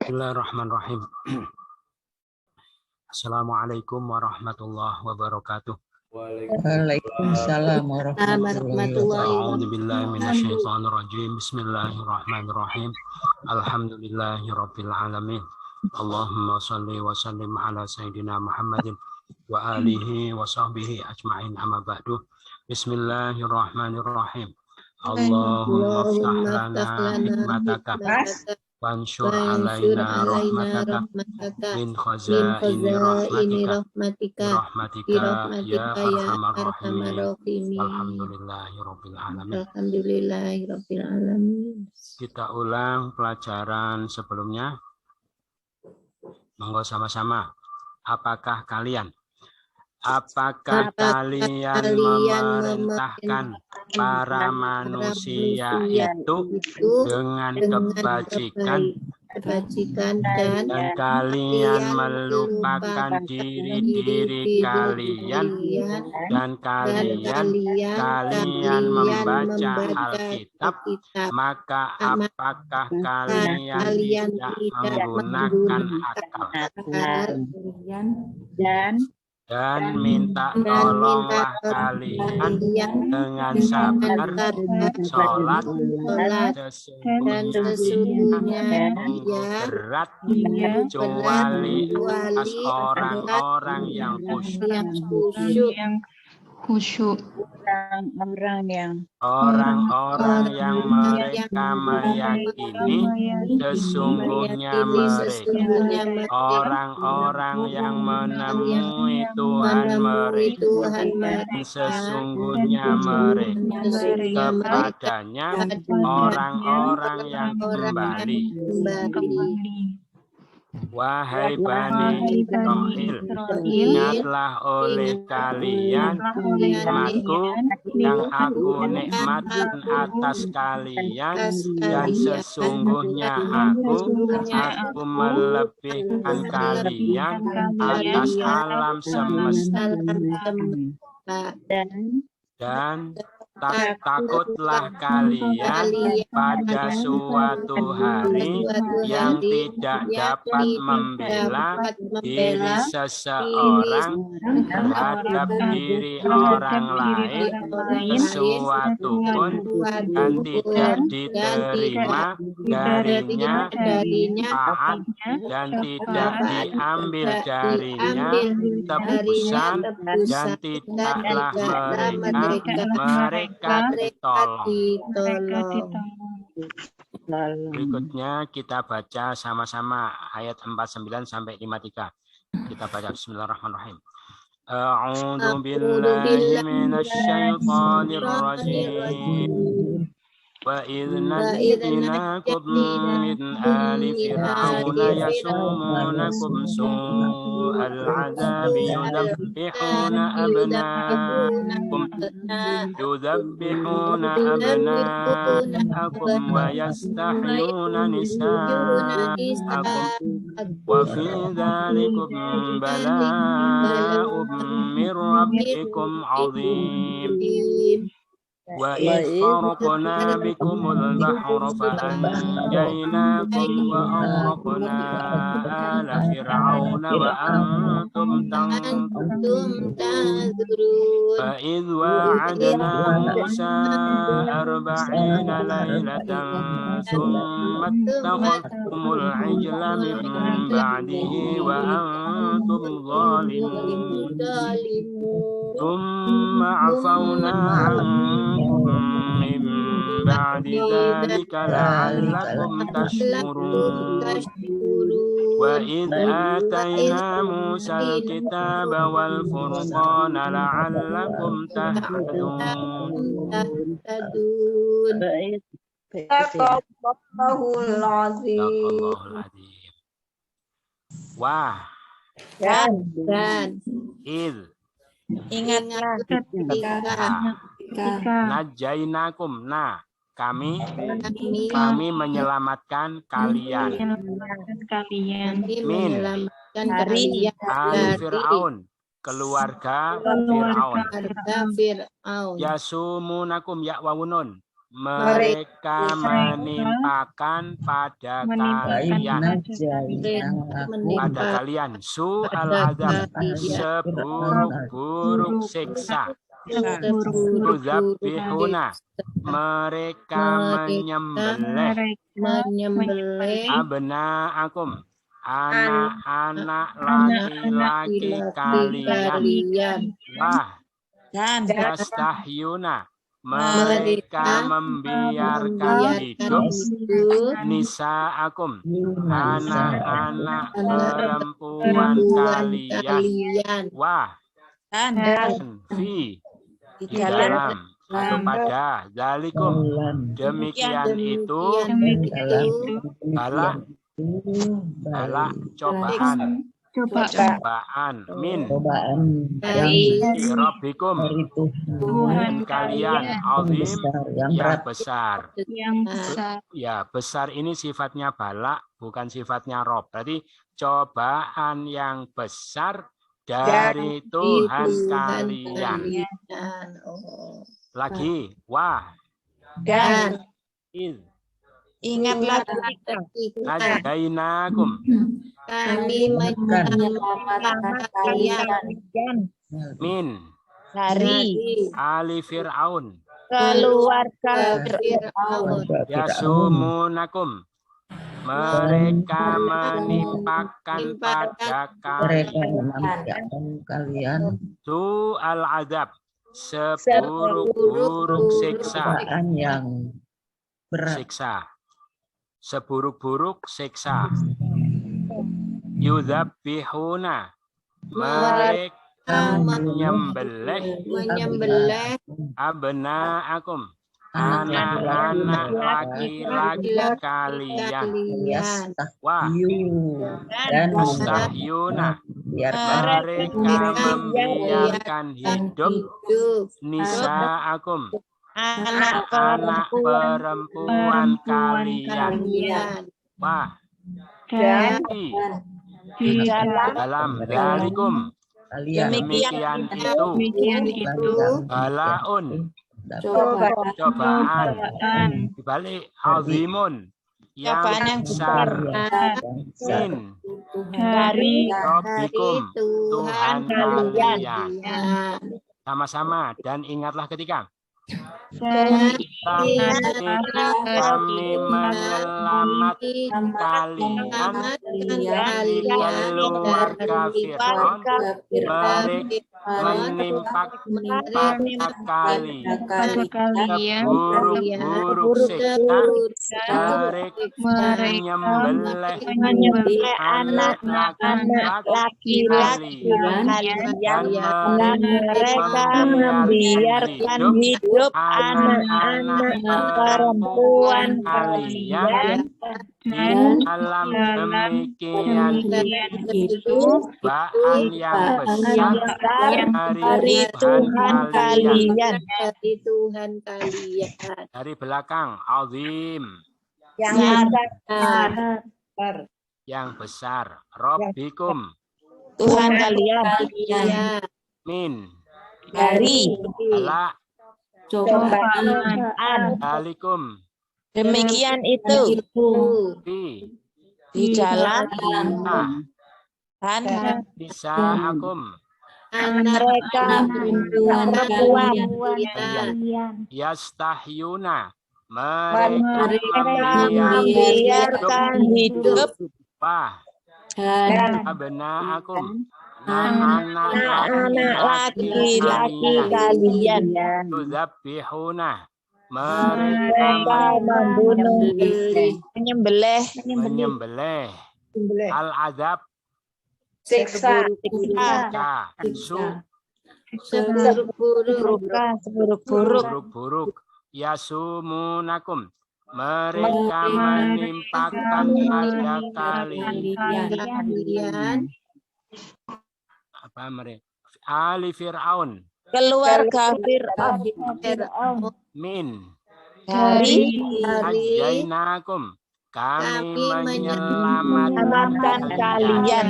Bismillahirrahmanirrahim. Assalamualaikum warahmatullahi wabarakatuh. Waalaikumsalam warahmatullahi wabarakatuh. A'udzubillahi minasyaitonirrajim. Bismillahirrahmanirrahim. Alhamdulillahirabbil alamin. Allahumma shalli wa sallim ala sayyidina Muhammadin wa alihi wa sahbihi ajma'in, amma ba'du. Bismillahirrahmanirrahim. Allahumma ftah lana hikmataka wansur alaina rahmataka min khazaini rahmatika ya arhamar rahimin. Alhamdulillahirabbil alamin. Kita ulang pelajaran sebelumnya. Monggo sama-sama. Apakah kalian memerintahkan para manusia itu dengan kebajikan dan kalian melupakan diri kalian dan kalian membaca Alkitab, maka apakah kalian tidak menggunakan akal? Dan minta tolonglah kalian dengan sabar, sholat, sesungguhnya berat kecuali atas orang-orang yang khusyuk. Orang-orang yang mereka meyakini sesungguhnya mereka orang-orang yang menemui Tuhan mereka sesungguhnya mereka kepadanya orang-orang yang kembali. Wahai Bani Israil, ingatlah oleh kalian nikmatku yang aku nikmatkan atas kalian, dan sesungguhnya aku melebihkan kalian atas alam semesta. Dan takutlah kalian pada suatu hari yang tidak dapat membela diri seseorang terhadap diri orang lain sesuatu pun, dan tidak diterima darinya pahat dan tidak diambil darinya tebusan, dan tidaklah mereka ditolong. Berikutnya kita baca sama-sama ayat 49 sampai 53. Kita baca bismillahirrahmanirrahim. A'udzu billahi minasyaitonir rajim. Wa idh najaynakum min ali fir'auna yasumunakum su'al 'adzabi yudabbihuna abna'akum wa yastahyuna nisa'akum wa fi dhalikum bala'un min rabbikum 'azim. Wa idh faraqna bikumul bahra fa'anjaynakum wa aghraqna ala fir'auna wa antum tanzurun. Fa idh wa'adna Musa 40 laylatan thumma ittakhadhtumul 'ijla min ba'dihi wa antum zalimun. Thumma 'afawna 'ankum min ba'di dzalika la'allakum tashkurun. Wa idh atayna Musa al-kitaba wal furqana la'allakum tahtadun. Sadaqallahul azim. Wah. Dan Ingatlah ketika najainakum, kami menyelamatkan kalian min dari Fir'aun, keluarga Fir'aun. Yasumunakum ya wawunun, mereka menimpakan pada kalian su'al azab, seburuk-buruk siksa. Yudzabihuna, mereka menyembelih abna'akum, anak-anak laki-laki kalian. Wah, yastahyuna, mereka membiarkan hidup nisa'akum, anak-anak perempuan kalian. Wah, dan fi, di dalam atau pada zalikum, demikian itu bala cobaan min dari Rabbikum, Tuhan kalian, azim, yang besar. Ya, besar ini sifatnya bala, bukan sifatnya Rob. Berarti cobaan yang besar dari Tuhan kalian. Lagi, wah, Dan ingatlah nadainakum, kami menyelamatkan kalian min dari ali Fir'aun, keluarga Fir'aun, yasumunakum, mereka menimpakan pada kalian su'al azab, seburuk-buruk siksa. Seburuk-buruk siksa. Yudzabihuna, mereka menyembelih abna'akum, anak-anak laki-laki kalian. Wah, yastahyuna, mereka membiarkan hidup nisa'akum, anak-anak perempuan kalian. Wah, di dalam dalikum, demikian itu balaun, cobaan, dibalik azimun, yang besar, min dari Rabbikum, Tuhan kalian. Sama-sama, dan ingatlah ketika kami menyelamatkan kalian dari keluarga Fir'aun, menimpakan kalian buruk-buruk siksa, menyembelih anak-anak laki-laki kalian, dan mereka membiarkan hidup anak-anak perempuan kalian. Dalam demikian itu cobaan yang besar dari Tuhan kalian. Dari belakang, azim, yang besar. Rabbikum, Tuhan kalian. min Dari ala cobaan. alikum, Demikian itu di jalan dan bisa akum, mereka perempuan yastahyuna, mereka membiarkan hidup abna akum, anak laki-laki kalian. Yudzabihuna, Mereka membunuh, menyembelih al-azab, siksa seburuk-buruk, yasumunakum, mereka menimpakan pada kalian apa mereka ali Fir'aun, keluarga Fir'aun, min dari ajainakum, kami menyelamatkan kalian.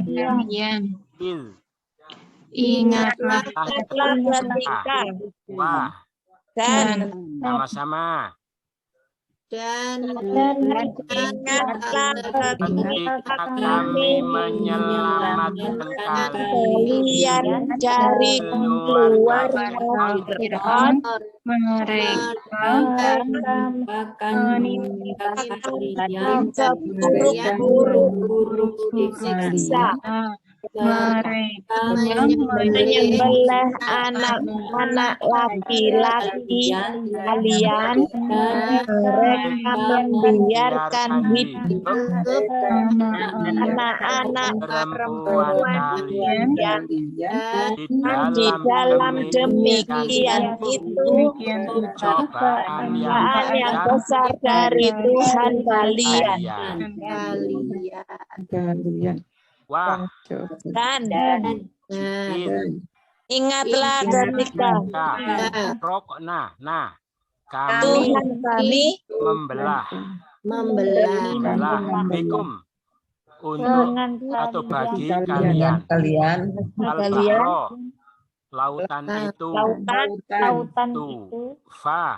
Ingatlah ketika wah, dan sama-sama dan ingatlah ketika kami menyelamatkan kalian dari keluar Fir'aun seburuk-buruk siksa, menyembelih anak-anak laki-laki kalian, mereka membiarkan hidup anak-anak perempuan kalian di dalam demikian itu cobaan yang besar dari Tuhan kalian. Wah, Dan id ingatlah ketika rokna, kami Tuhan kami membelah bikum untuk atau bagi kalian al-bahro, lautan itu fa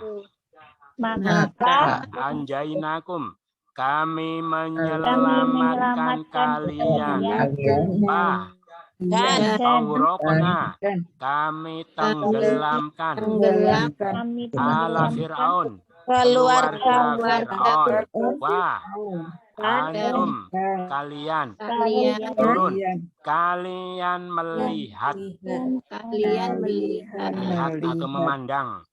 maka anjainakum, kami menyelamatkan kalian ba dan aurokna, kami tenggelamkan ala Fir'aun, keluarga Fir'aun, wah antum kalian turun, kalian melihat atau memandang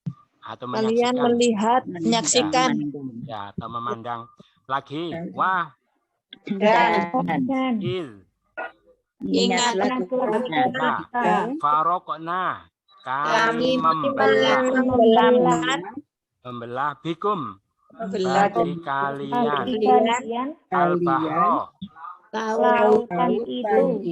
atau kalian menyaksikan melihat menyaksikan ya atau memandang lagi, wah il ingatlah farokna, kami membelah bikum bagi kalian al-bahro, lautan itu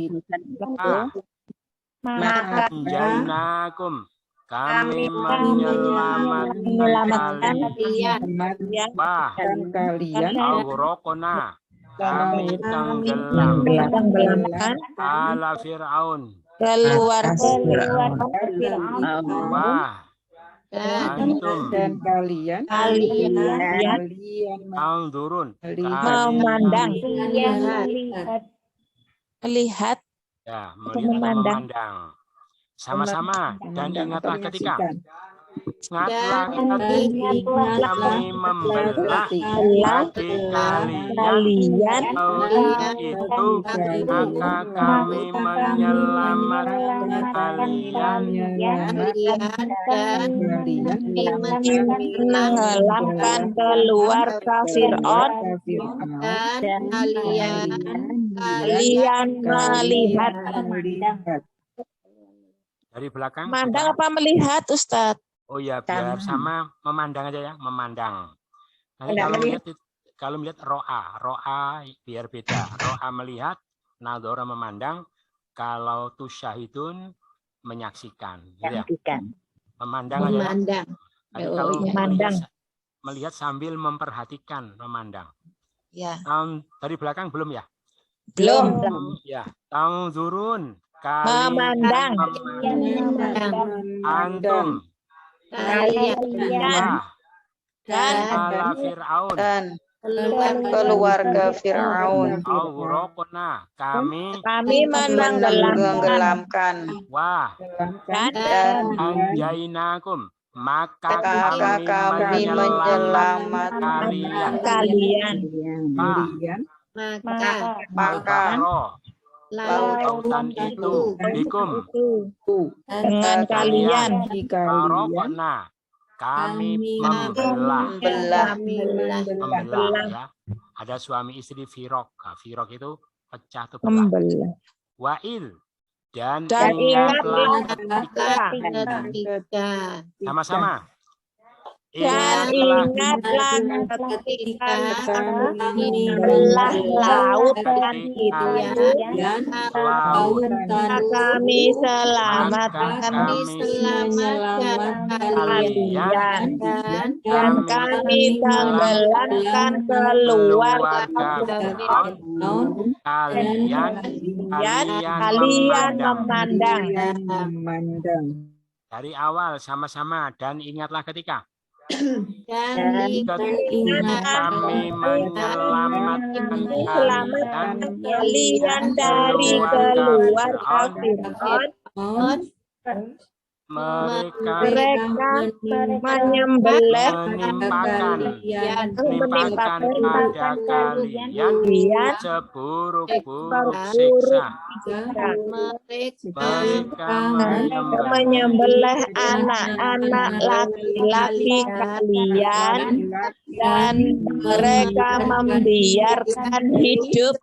maka anjainakum, kami menyelamatkan kalian bah aurokna, kami tenggelamkan ala Fir'aun, keluarga wah antum kalian angdurun, memandang melihat ya memandang sama-sama, dan ingatlah ketika kami membelah bagi kalian itu, maka kami menyelamatkan kalian menenggelamkan keluarga Fir'aun dan kalian melihat dari belakang. memandang apa melihat Ustadz? Oh ya, biar sama memandang aja ya, memandang. Nanti kalau melihat ro'a biar beda. Ro'a melihat, nadhara memandang, kalau tusyahidun menyaksikan. Gitu ya. Memandang aja ya. Tadi kalau melihat sambil memperhatikan, memandang. Ya. Dari belakang belum ya? Belum. Ya, tangzurun, Memandang. Antum Dan ala Fir'aun, keluarga Fir'aun, aurokna, kami menenggelamkan wah dan anjainakum, maka kami menyelamatkan kalian maka lautan itu bikum dengan kalian farokna, kami membelah ya. Ada suami istri firok. Nah, firok itu pecah atau belah. Wa'il, dan ingatlah ketika sama-sama. Dan ingatlah ketika belah lautan itu kami selamatkan kalian dan kami tenggelamkan keluarga kalian memandang dari awal sama-sama, dan ingatlah ketika Dan ingat kami menyelamatkan Selamatkan kalian kalian dari keluarga Fir'aun. mereka Mereka menyembelih menimpakan pada kalian seburuk-buruk siksa. Mereka menyembelih anak-anak laki-laki kalian dan mereka membiarkan hidup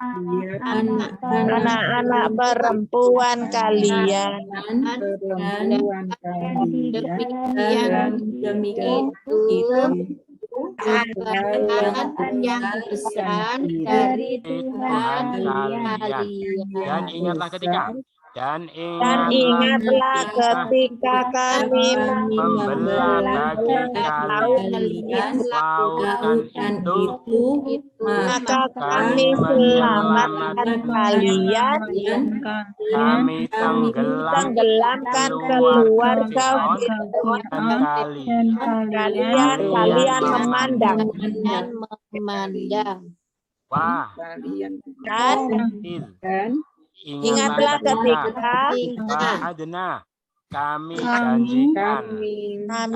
anak-anak perempuan kalian. Demikian yang besar dari Tuhan kalian. Dan ingatlah Dan ingatlah ketika kami membelah bagi kalian lautan itu, maka kami selamatkan kalian. kami Tenggelamkan keluarga Fir'aun. Kalian memandang. Wah, Dan ingatlah ketika Adna, kami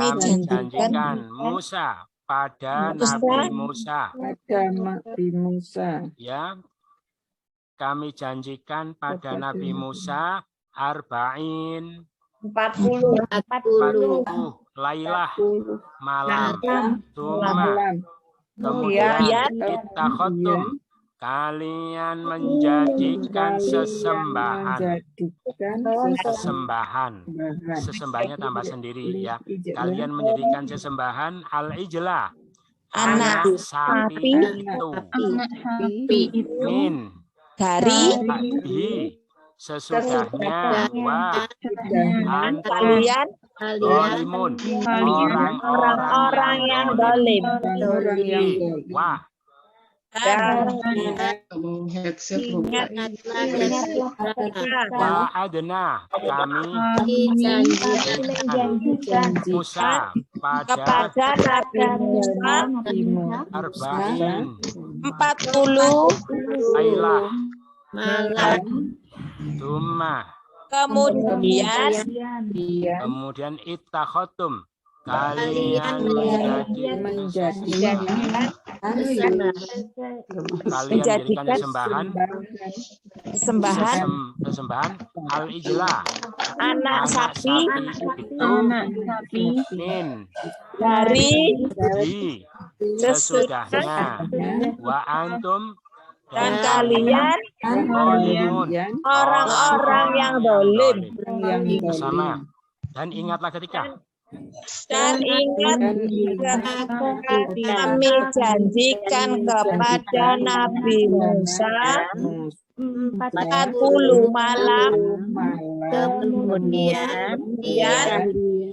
janjikan Musa pada Nabi Musa. Ya, kami janjikan pada Nabi Musa arba'in 40 lailah malam. Kemudian ittakhadtum, kalian menjadikan sesembahnya tambah sendiri ya. Kalian menjadikan sesembahan al-ijlah, anak sapi itu, min dari sesudahnya kalian orang-orang yang dolim. Wah, Adna, kami menjanjikan Musa pada Nabi Musa arba'in 40 lailah malam. Kemudian ittakhadtum, kalian menjadikan sesembahan al-ijlah, anak sapi itu min dari sesudahnya wa antum, dan kalian orang-orang yang dolim. Bersama. Dan ingatlah ketika kami janjikan kepada Nabi Musa 40 malam, kemudian dia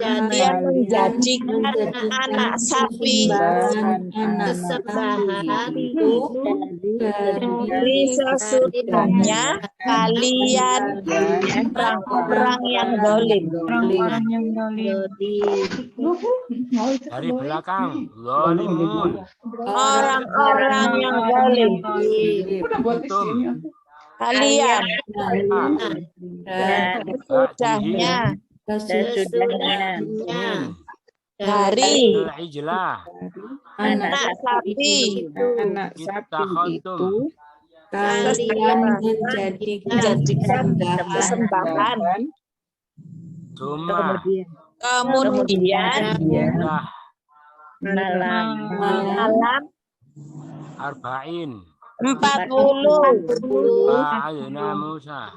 menjadikan anak sapi sesembahan dari sesudahnya kalian orang-orang yang dolim. Dari belakang zalimun, orang-orang yang dolim. Kalian sesudahnya dari anak sapi ittakhadtum, kalian menjadikan sesembahan. Kemudian malam arba'in 40 ba'adna Musa,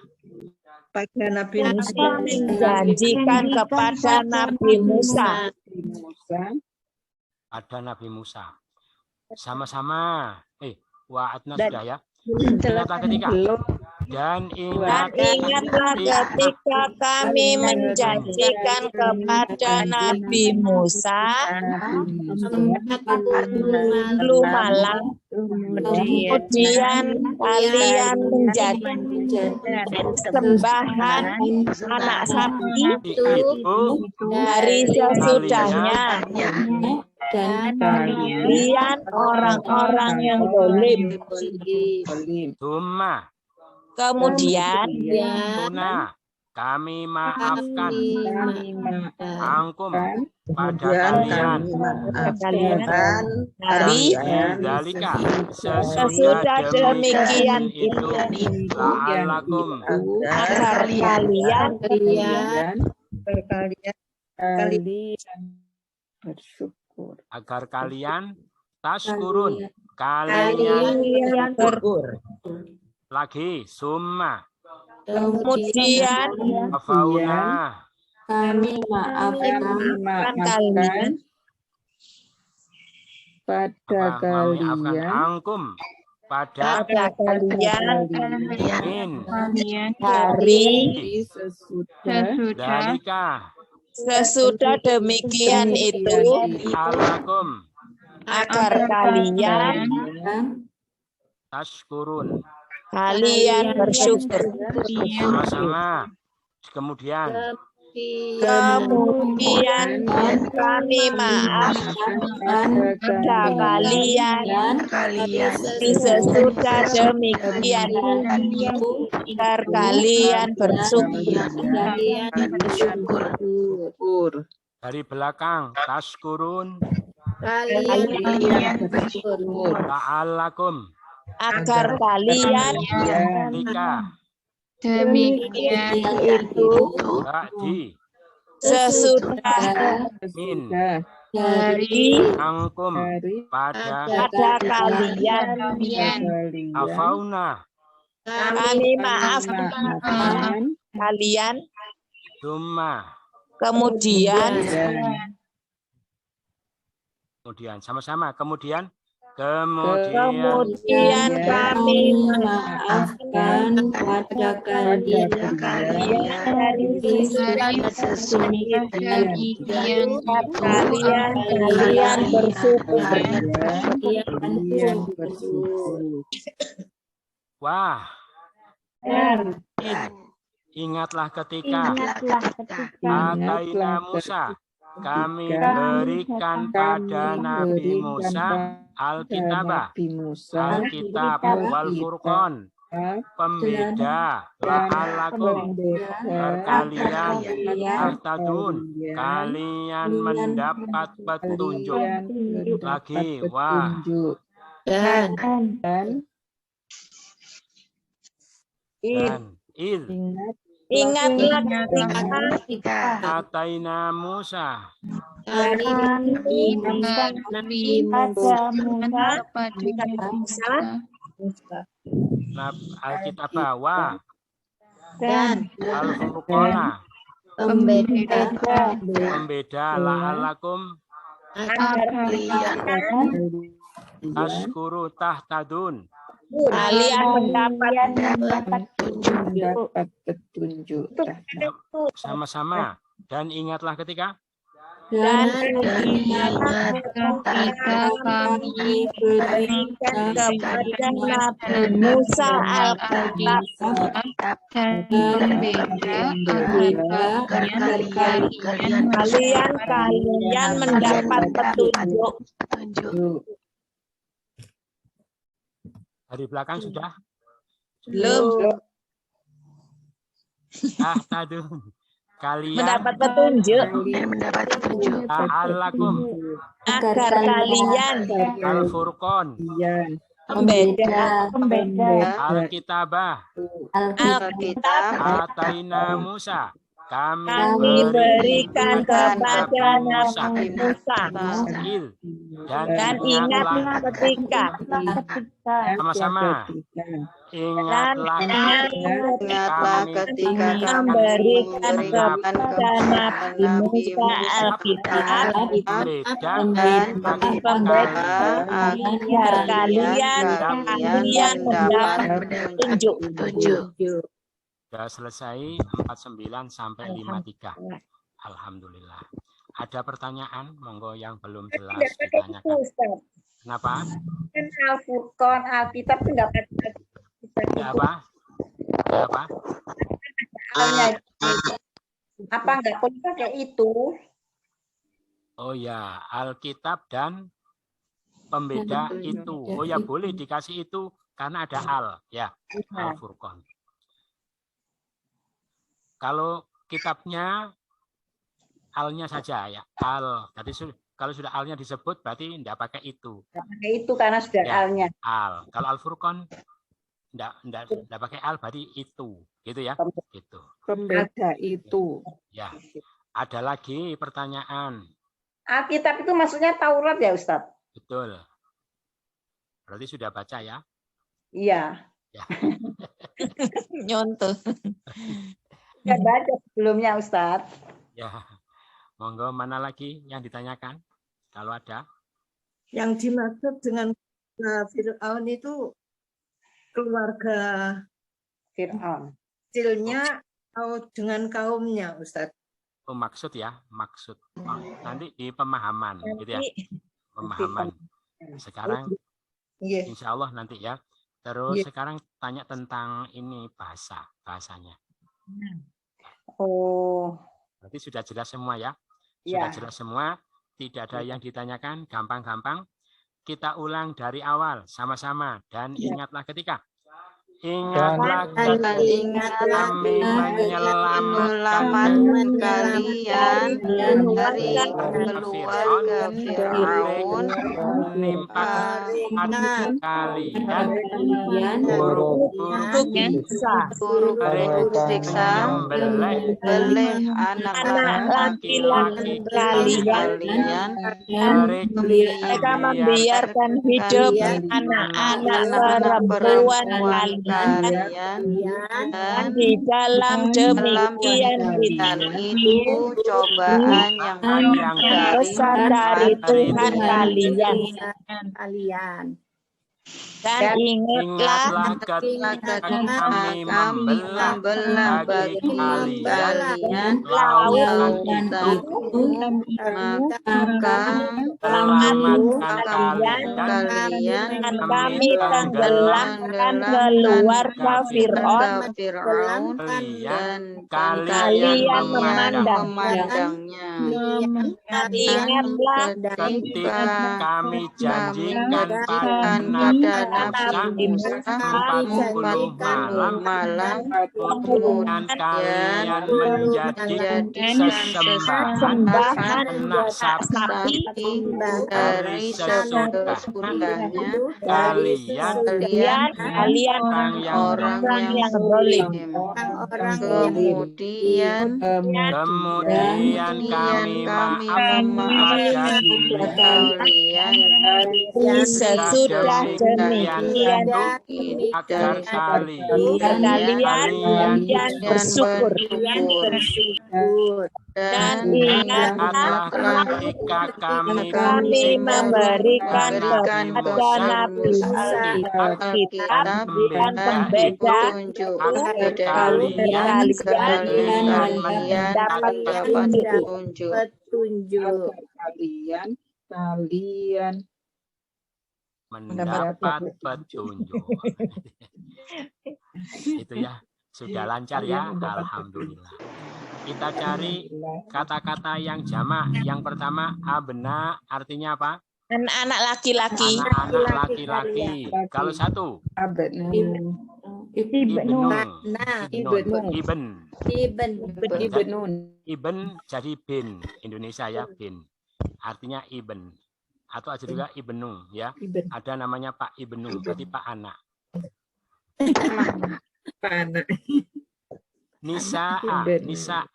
pada Nabi Musa menjanjikan kepada Nabi Musa. Ada Nabi Musa. Sama-sama. Wa'adna sudah ya. Ingatlah ketika. Dan ingatlah ketika kami menjanjikan kepada Nabi Musa 10 malam, kemudian kalian menjadikan sembahan anak sapi dari sesudahnya dan kalian orang-orang yang zalim. Tsumma Kemudian tuna kami maafkan angkum pada Kemudian kalian kalian dari Dzalika sesudah demikian itu la'allakum agar kalian bersyukur. agar kalian tashkurun kalian bersyukur. lagi summa Kemudian afauna kami maafkan kalian pada maafkan angkum pada kalian min hari dalika sesudah demikian itu alakum agar kalian tashkurun bersyukur. sama-sama. Kemudian Kemudian kami maafkan pada kalian sesudah demikian agar kalian bersyukur. dari belakang tashkurun la'allakum Agar kalian nikah demikian itu ba'di sesudah min dari angkum pada kalian afauna kami maafkan kalian summa kemudian sama-sama kemudian kami maafkan pada kalian dari demikian kalian bersyukur. wah ingatlah ketika Ataina Musa kami berikan pada Nabi Musa Alkitab wal Furqan pembeda la'allakum kalian tahtadun kalian mendapat petunjuk lagi wah dan Ingatlah ketika Ataina Musa kami Nabi Musa Alkitab wa dan Al-Furqana pembeda la'allakum tashkuru tahtadun kalian mendapat petunjuk. sama-sama dan ingatlah ketika dan ingat ketika kami berikan kepada Nabi Musa Alkitab dan pembeda kalian mendapat petunjuk. dari belakang sudah Belum tahtadun kalian mendapat petunjuk la'allakum agar kalian Al-Furqan membeda Alkitabah Ataina Musa kami berikan kepada Nabi Musa dan ingatlah ketika sama-sama ingatlah ketika memberikan kepada Nabi Musa Alkitab pembeda agar kalian mendapat petunjuk. Sudah selesai 49 sampai 53. Alhamdulillah. Ada pertanyaan? Monggo yang belum jelas ditanyakan. Kenapa? Kan Al-Furqan, Alkitab pendapat apa? apa nggak perlu pakai itu? Oh ya, Alkitab dan pembeda itu. Oh ya, boleh dikasih itu karena ada al, ya, Al-Furqan. Kalau kitabnya alnya saja ya, al. Jadi kalau sudah alnya disebut berarti tidak pakai itu. Pakai itu karena sudah Ya, alnya. al. Kalau Al-Furqan tidak pakai al berarti itu, gitu ya. Gitu. Pembeda itu. Ya. Ada lagi pertanyaan. Alkitab itu maksudnya Taurat ya, Ustadz? Betul. Berarti sudah baca ya? Iya. Ya. Nyontoh. Sudah baca sebelumnya, Ustadz. Ya. Monggo, mana lagi yang ditanyakan? Kalau ada. Yang dimaksud dengan Fir'aun itu keluarga Fir'aun. kecilnya atau dengan kaumnya, Ustadz? Oh, maksud ya, maksud. Oh, nanti di pemahaman, gitu ya. Pemahaman. Sekarang, insya Allah nanti ya. Terus sekarang tanya tentang ini bahasanya. Oh. Berarti sudah jelas semua ya. Sudah jelas semua. Tidak ada yang ditanyakan, gampang-gampang. Kita ulang dari awal sama-sama dan ingatlah ketika. Ingatlah ketika kami menyelamatkan kalian dari keluarga Fir'aun, menimpakan kalian buruk siksa, menyembelih anak laki-laki kalian, Mereka membiarkan hidup anak-anak perempuan kalian. Dan di dalam demikian itu cobaan yang besar dari Tuhan kalian. Dan ingatlah ketika kami membelah bagi kalian lautan itu, maka selamatkan kalian dan kami tenggelamkan keluarga Fir'aun dan kalian memandangnya. Ingatlah ketika kami janjikan pada Nabi Musa 40 malam, kemudian kalian menjadi sesembahan anak sapi dari sesudahnya kalian orang yang zalim. Kemudian kami maafkan kalian sesudah demikian agar kalian bersyukur. Dan ingatlah ketika kami memberikan kepada Nabi Alkitab dan pembeda agar kalian mendapat petunjuk. Kalian mendapat petunjuk. Itu ya, sudah lancar ya, alhamdulillah. Kita cari kata-kata yang jamak. Yang pertama, abna artinya apa? Anak-anak laki-laki. Anak-anak laki-laki. Kalau satu, Ibn jadi bin. Indonesia ya, bin. Artinya ibn. Atau ada juga ibnu ya. Ada namanya Pak Ibnu, berarti Pak Anak. Pak Anak. Nisa apa?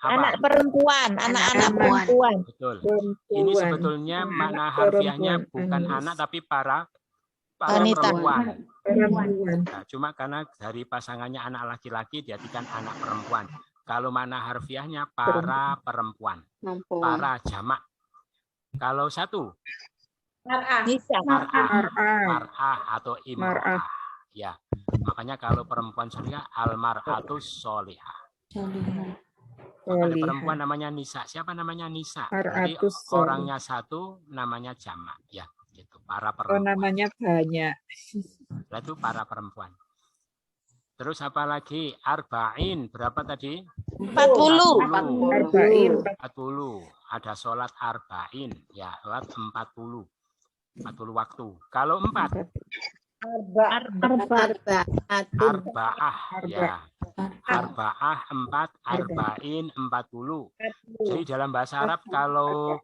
Anak perempuan, anak-anak perempuan. Betul. Ini sebetulnya makna harfiahnya bukan anak tapi para perempuan. Nah, cuma karena dari pasangannya anak laki-laki diartikan anak perempuan. Kalau makna harfiahnya para perempuan. Para jamak. Kalau satu mar'ah atau imra'ah. Ya. Makanya kalau perempuan solihah almar'atus solihah. Kalau perempuan namanya Nisa. Siapa namanya Nisa? Jadi orangnya satu namanya jamak ya, gitu. Para perempuan. Namanya banyak. Itu para perempuan. Terus apa lagi? Arba'in berapa tadi? 40. 40. ada sholat arba'in, ya, sholat 40 waktu. Kalau 4, arba'ah, ya. Arba'ah 4, arba'in 40. Jadi dalam bahasa Arab kalau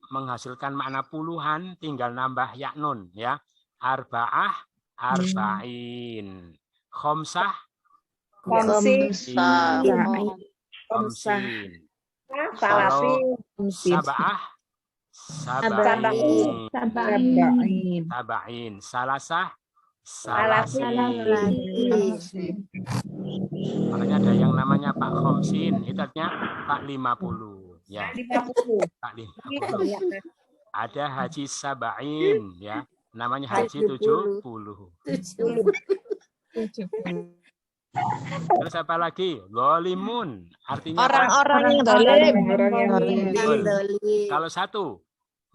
menghasilkan makna puluhan tinggal nambah ya nun, ya. Arba'ah, arba'in. Khomsah, Komsi, khomsin. salasin, Sab'ah, sab'in. Sab'in. Salasah, salasin. Makanya ada yang namanya Pak Khomsin, itu artinya Pak 50. Ya, 50. Pak 50. Ada haji sab'in, ya. Namanya haji 70. Terus apa lagi? Zalimun, artinya apa? Orang-orang yang dolim. Kalau 1,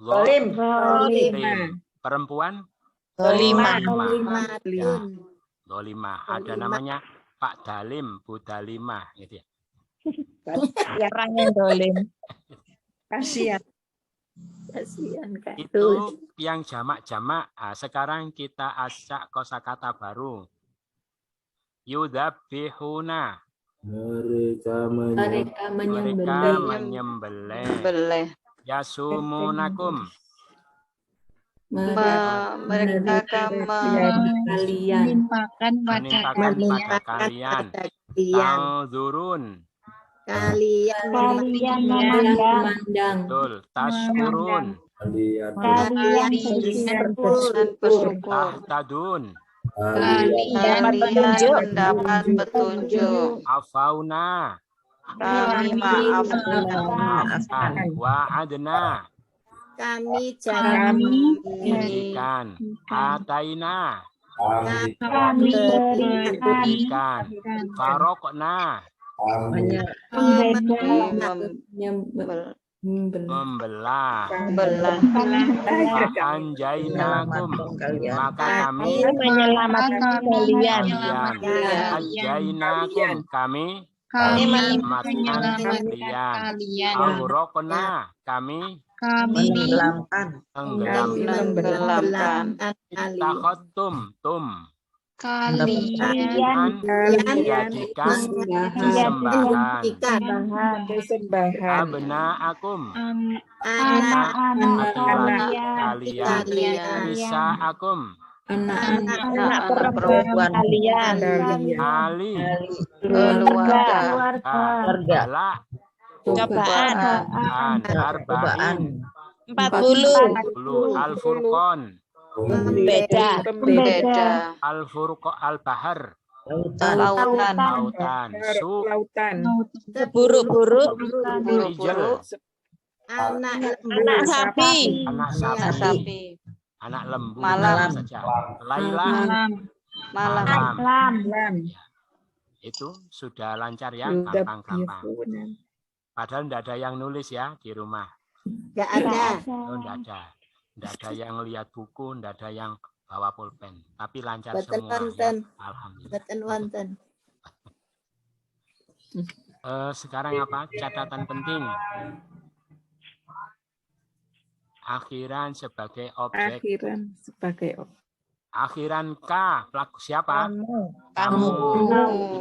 Zalim. zalim. Perempuan Dolimah. ya, dolimah. Ada namanya Pak Dalim, Bu Dalimah, gitu ya. Orang yang dolim. Kasihan. Itu yang jamak-jamak. Nah, sekarang kita acak kosakata baru. Yudzabihuna, Mereka menyembelih. Yasumunakum, mereka akan menimpakan pada kalian. Tanzurun, kalian memandang betul. Tashkurun, kalian bersyukur tahtadun, kalian mendapat petunjuk afauna, kami maafkan. Wa'adna, kami janji berikan. Ataina, kami berikan. Farokna, membelah. Anjainakum, maka kami Menyelamatkan kalian. Anjainakum, kami menyelamatkan kalian. Aghraqna, kami tenggelamkan. Takhatum, kalian menjadikan sesembahan. Abna'akum, anak kalian. Nisa'akum, Anak perempuan kalian. Ali, keluarga bala, Cobaan. arba'in, 40. al-furqan, Beda. al-furqa, al-bahar, lautan lautan, Buruk-buruk. rijal, Anak sapi. anak sapi, anak lembu, Malam. saja. Lailah, malam. Itu sudah lancar ya, gampang-gampang. Padahal tidak ada yang nulis ya di rumah. nggak ada Oh, tidak ada. Tidak ada yang lihat buku, tidak ada yang bawa pulpen. Tapi lancar Betul, semua. Ya. Tonton. Alhamdulillah. wonten Sekarang apa? Catatan penting. Akhiran sebagai objek. Akhiran K, pelaku siapa? Kamu.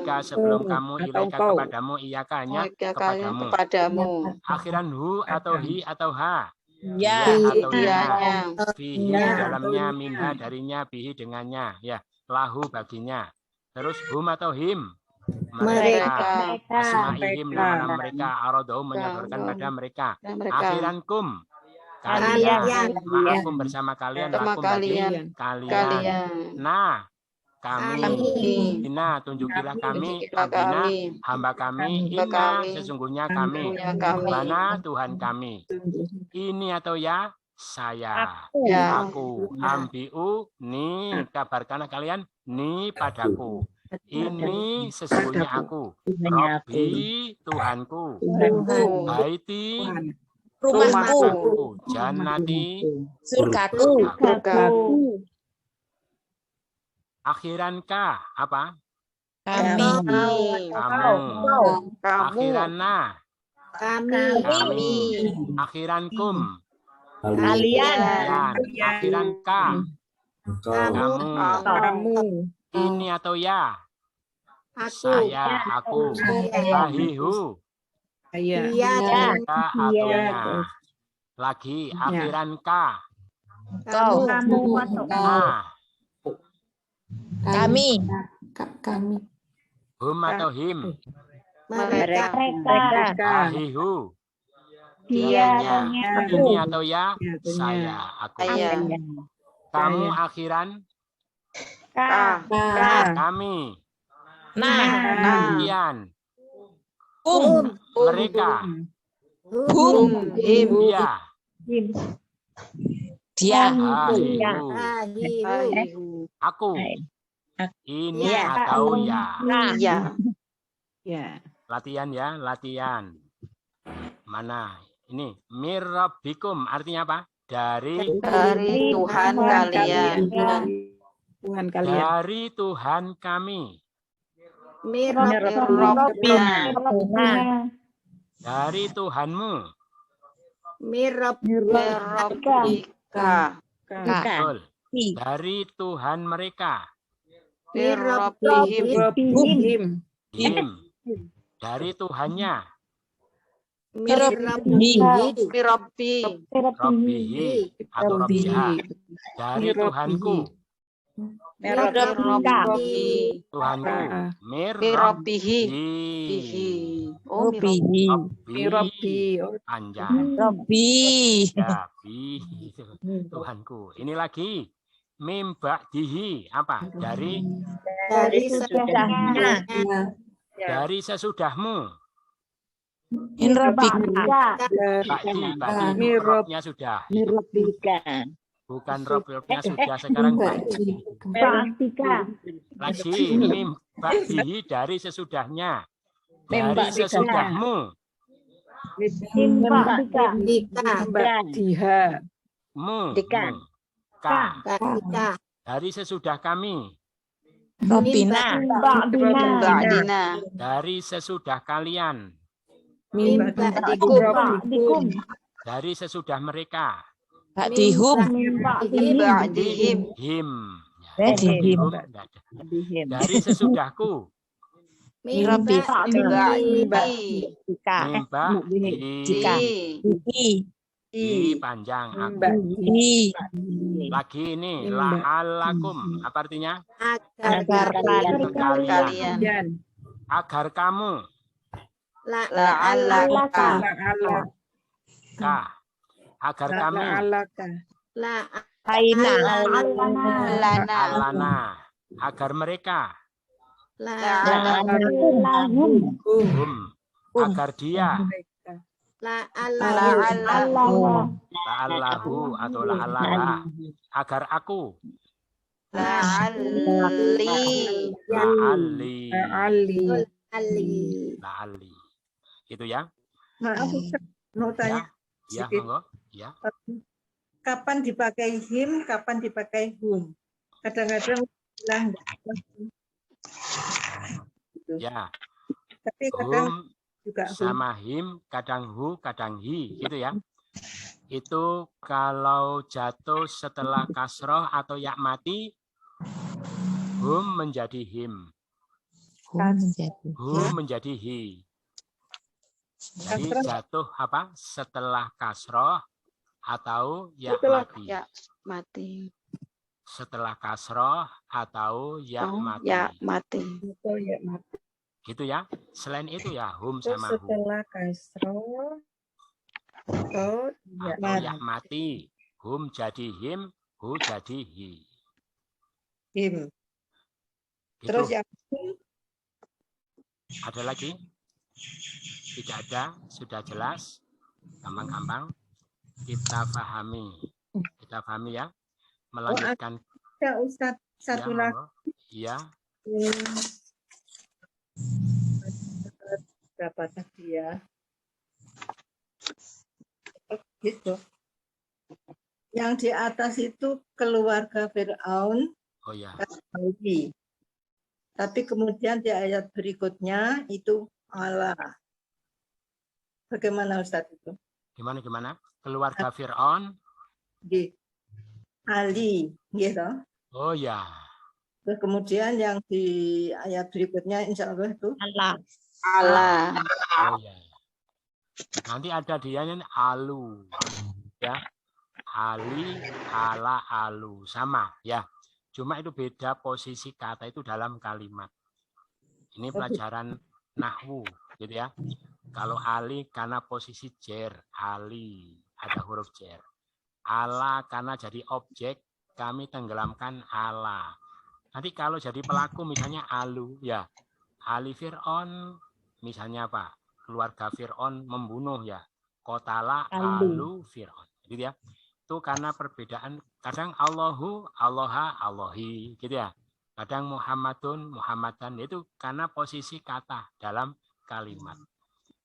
Jika sebelum kamu ilaika kepadamu, iyakanya kepadamu. Akhiran hu atau hi atau ha. Ya. Atau Iyanya. bihi dalamnya, minha darinya, bihi dengannya. Ya, lahu baginya. Terus hum atau him. Mereka. Asma'ihim nama mereka. Aradhum menyodorkan pada mereka. Akhiran kum. Kalian. Ma'akum bersama kalian. Lakum bagi kalian. Nah, kami. Ina, tunjukilah kami. Abdina, hamba kami. Ina, sesungguhnya kami. Bana, Tuhan kami. Ini atau ya? Saya. Aku. Ambiu, ni. Kabarkanlah kalian. Ni padaku. Ini sesungguhnya aku. Robbi, Tuhanku. Baiti, Rumahku. Jannati, Surgaku. akhiran ka apa? Kami. Kamu. Akhiranna, Kami. Kami. Akhiran kum. Kalian. Kalian. Akhiran ka. Kamu. Kamu. Ini atau ya? Aku. Saya, aku. Saya. Ahihu. Saya. Dia. Kita atau Iya. ya. Lagi akhiran ka. Kau. Nah, Kami. hum atau him. Mereka. Mereka. Ahihu. Dianya. Ini atau ya? Dianya. Saya, aku. Saya. Kamu Saya. akhiran Ka. kami. Nah. Kalian. Mereka. Hum. Him. Dia. Dia. Ahihu. Ahiru. Aku. Ini Ya. atau ya. Iya. Ya. Latihan ya, latihan. Mana? Ini mirabbikum artinya apa? Dari Tuhan kalian. Tuhan kalian. dari Tuhan kami. Rabbina. Dari Tuhanmu. Rabbika. Betul. Dari Tuhan mereka. Rabbihim. Rabbihim. Him. Dari Tuhannya. Rabbi. Rabbihi atau Rabbiha. Dari Tuhanku. Rabbi. Tuhanku. Mir Rabbihi. Rabbihi. Oh, Rabbi. Panjang. Robbi. Ya, bi. Tuhanku. Ini lagi. Mim ba'dihi. Apa? Dari sesudahnya. dari sesudahmu. In Robbika. Ba'di. Robnya sudah. Bukan robnya sudah sekarang ba'di. Lagi. Mim ba'dihi dari sesudahnya. Dari sesudahmu. Diha. Mu. Dika. Mu. Ka. Ketika. Dari sesudah kami. Robbina. Ba'dina. Dari sesudah kalian. Dikum. Dari sesudah mereka. Ba'dihum. Ba'dihim. Him. Ba'dihim. Hum, nggak ada. Dari sesudahku. Rabbi. Dika. Mimba. Dika. Di. Di. Panjang. Aku. Di. Lagi ini. La'alakum. Apa artinya? Agar Kalian. Agar kamu. La'alaka. Ka. Agar kami. Aina. Lana. Alana. Agar mereka. Lahum. Hum. Agar dia. La'allahu atau la'alaha. Agar aku. La'alli. La'alli. La'alli. Itu ya. Maaf, Ustaz, mau tanya. Ya, sedikit. monggo. Ya. Kapan dipakai him, kapan dipakai hum? Kadang-kadang bilang Ya. tapi kadang Hum juga hum. sama him, kadang hu, kadang hi, gitu ya. Itu kalau jatuh setelah kasroh atau ya mati, hum menjadi him, hu menjadi hi. Jadi jatuh apa? Setelah kasroh atau ya mati. Ya, mati. Setelah kasroh atau ya mati. Ya, mati. Gitu ya. Selain itu ya hum sama hu. Setelah kasro atau Atau ya mati. Hum jadi him, hu jadi hi. him. Gitu. Terus yang Ada lagi? Tidak ada, sudah jelas. Gampang-gampang. Kita pahami. Kita pahami ya. Melanjutkan. ya Ustaz satu Ya, lagi. monggo. Iya. Berapa tadi ya? Gitu. Yang di atas itu keluarga Fir'aun. Oh ya. Tauhi. Tapi kemudian di ayat berikutnya itu Allah. bagaimana Ustadz itu? Gimana? Keluarga Fir'aun. Di Ali, gitu. Oh ya. Terus kemudian yang di ayat berikutnya insya Allah itu Allah. Allah. Oh ya. Nanti ada dianya alu. Ya. Ali, ala, alu. Sama ya. Cuma itu beda posisi kata itu dalam kalimat. Ini pelajaran nahwu gitu ya. Kalau ali karena posisi jer, ali, ada huruf jer. Ala karena jadi objek, kami tenggelamkan ala. Nanti kalau jadi pelaku misalnya alu, ya. Ali Fir'aun, misalnya apa? Keluarga Fir'aun membunuh ya. Kotala alu Fir'aun. Gitu ya. Itu karena perbedaan. Kadang Allahu, Allaha, Allahi. Gitu ya. Kadang Muhammadun, Muhammadan. Itu karena posisi kata dalam kalimat.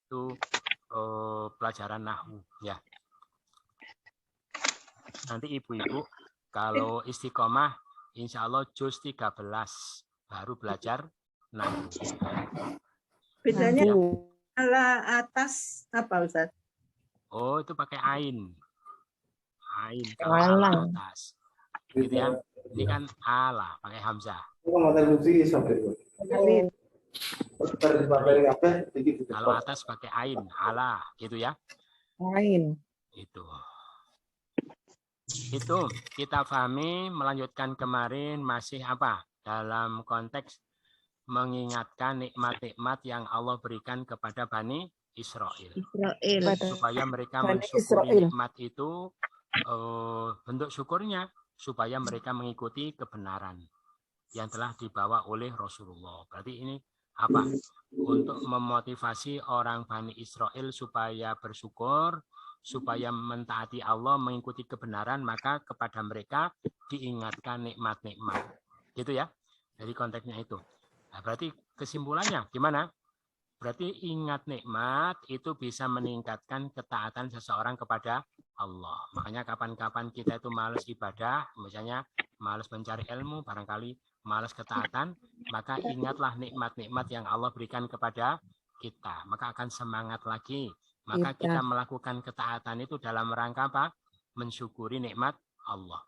Itu pelajaran nahwu ya. Nanti ibu-ibu kalau istiqomah insya Allah juz 13 baru belajar nahwu. bedanya ala atas apa Ustaz? Oh itu pakai ain. Ain kalau ala atas. Gitu ya. Ini kan ala pakai hamzah. Kalau atas pakai ain, ala gitu ya. Ain. Itu kita pahami, melanjutkan kemarin masih apa? Dalam konteks mengingatkan nikmat-nikmat yang Allah berikan kepada Bani Israel. Supaya mereka mensyukuri nikmat itu, bentuk syukurnya supaya mereka mengikuti kebenaran yang telah dibawa oleh Rasulullah. Berarti ini apa? Untuk memotivasi orang Bani Israel supaya bersyukur, supaya mentaati Allah, mengikuti kebenaran, maka kepada mereka diingatkan nikmat-nikmat. Gitu ya. Dari konteksnya itu. Nah, berarti kesimpulannya gimana? Berarti ingat nikmat itu bisa meningkatkan ketaatan seseorang kepada Allah. Makanya kapan-kapan kita itu malas ibadah, misalnya malas mencari ilmu, barangkali malas ketaatan, maka ingatlah nikmat-nikmat yang Allah berikan kepada kita. Maka akan semangat lagi. Maka kita melakukan ketaatan itu dalam rangka apa? Mensyukuri nikmat Allah.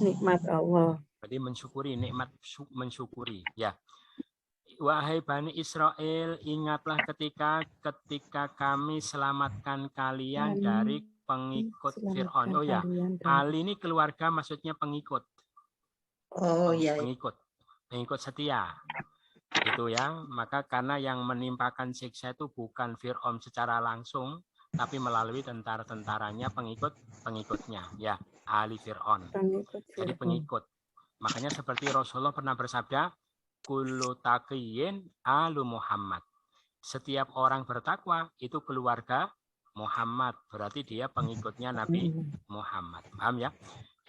Nikmat Allah. Jadi mensyukuri nikmat, mensyukuri ya. Wahai Bani Israel, ingatlah ketika kami selamatkan kalian dari pengikut Fir'aun. Oh ya, Ali ini keluarga maksudnya pengikut. Oh iya. Pengikut setia. Gitu ya. Maka karena yang menimpakan siksa itu bukan Fir'aun secara langsung, tapi melalui tentara-tentaranya, pengikutnya. Ya, Ali Fir'aun. Jadi pengikut. Makanya seperti Rasulullah pernah bersabda, kullu taqiyyin alu Muhammad. Setiap orang bertakwa itu keluarga Muhammad. Berarti dia pengikutnya Nabi Muhammad. Paham ya?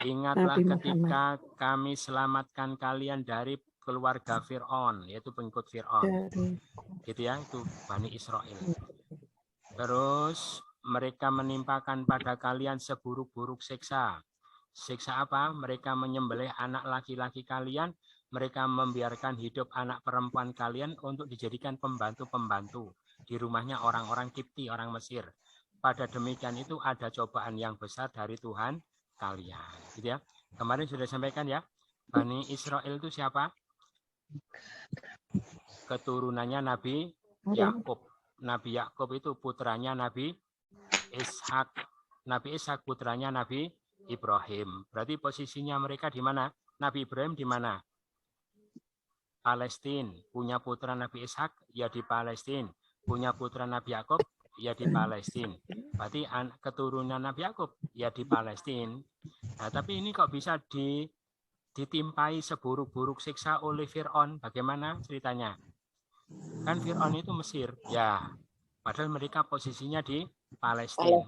Ingatlah ketika kami selamatkan kalian dari keluarga Fir'aun, yaitu pengikut Fir'aun. Gitu ya, itu Bani Israel. Terus mereka menimpakan pada kalian seburuk-buruk siksa. Siksa apa? Mereka menyembelih anak laki-laki kalian, mereka membiarkan hidup anak perempuan kalian untuk dijadikan pembantu-pembantu di rumahnya orang-orang Kipti, orang Mesir. Pada demikian itu ada cobaan yang besar dari Tuhan kalian. Gitu ya. Kemarin sudah sampaikan ya, Bani Israel itu siapa? Keturunannya Nabi Yakub. Nabi Yakub itu putranya Nabi Ishak. Nabi Ishak putranya Nabi Ibrahim. Berarti posisinya mereka di mana? Nabi Ibrahim di mana? Palestina. Punya putra Nabi Ishak, ya di Palestina. Punya putra Nabi Yakub, ya di Palestina. Berarti keturunan Nabi Yakub, ya di Palestina. Nah, tapi ini kok bisa ditimpai seburuk-buruk siksa oleh Fir'aun? Bagaimana ceritanya? Kan Fir'aun itu Mesir, ya. Padahal mereka posisinya di Palestina.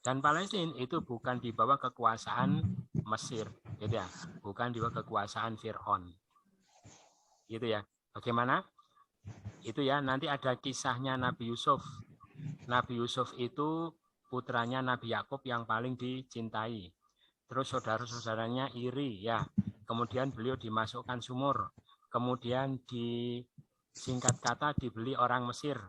Dan Palestina itu bukan di bawah kekuasaan Mesir, gitu ya. Bukan di bawah kekuasaan Fir'aun. Gitu ya. Bagaimana? Itu ya, nanti ada kisahnya Nabi Yusuf. Nabi Yusuf itu putranya Nabi Yakub yang paling dicintai. Terus saudara-saudaranya iri, ya. Kemudian beliau dimasukkan sumur. Kemudian singkat kata dibeli orang Mesir.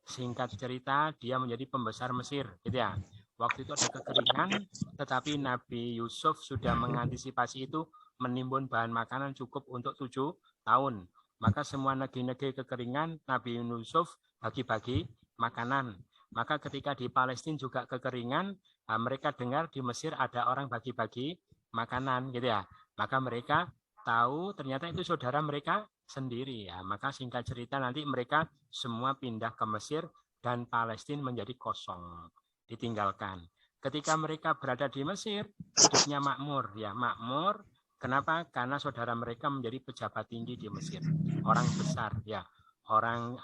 Singkat cerita, dia menjadi pembesar Mesir, gitu ya. Waktu itu ada kekeringan, tetapi Nabi Yusuf sudah mengantisipasi itu, menimbun bahan makanan cukup untuk 7 tahun. Maka semua negeri-negeri kekeringan, Nabi Yusuf bagi-bagi makanan. Maka ketika di Palestina juga kekeringan, mereka dengar di Mesir ada orang bagi-bagi makanan, gitu ya. Maka mereka tahu ternyata itu saudara mereka sendiri ya. Maka singkat cerita nanti mereka semua pindah ke Mesir dan Palestina menjadi kosong, ditinggalkan. Ketika mereka berada di Mesir, hidupnya makmur ya, makmur. Kenapa? Karena saudara mereka menjadi pejabat tinggi di Mesir, orang besar ya, orang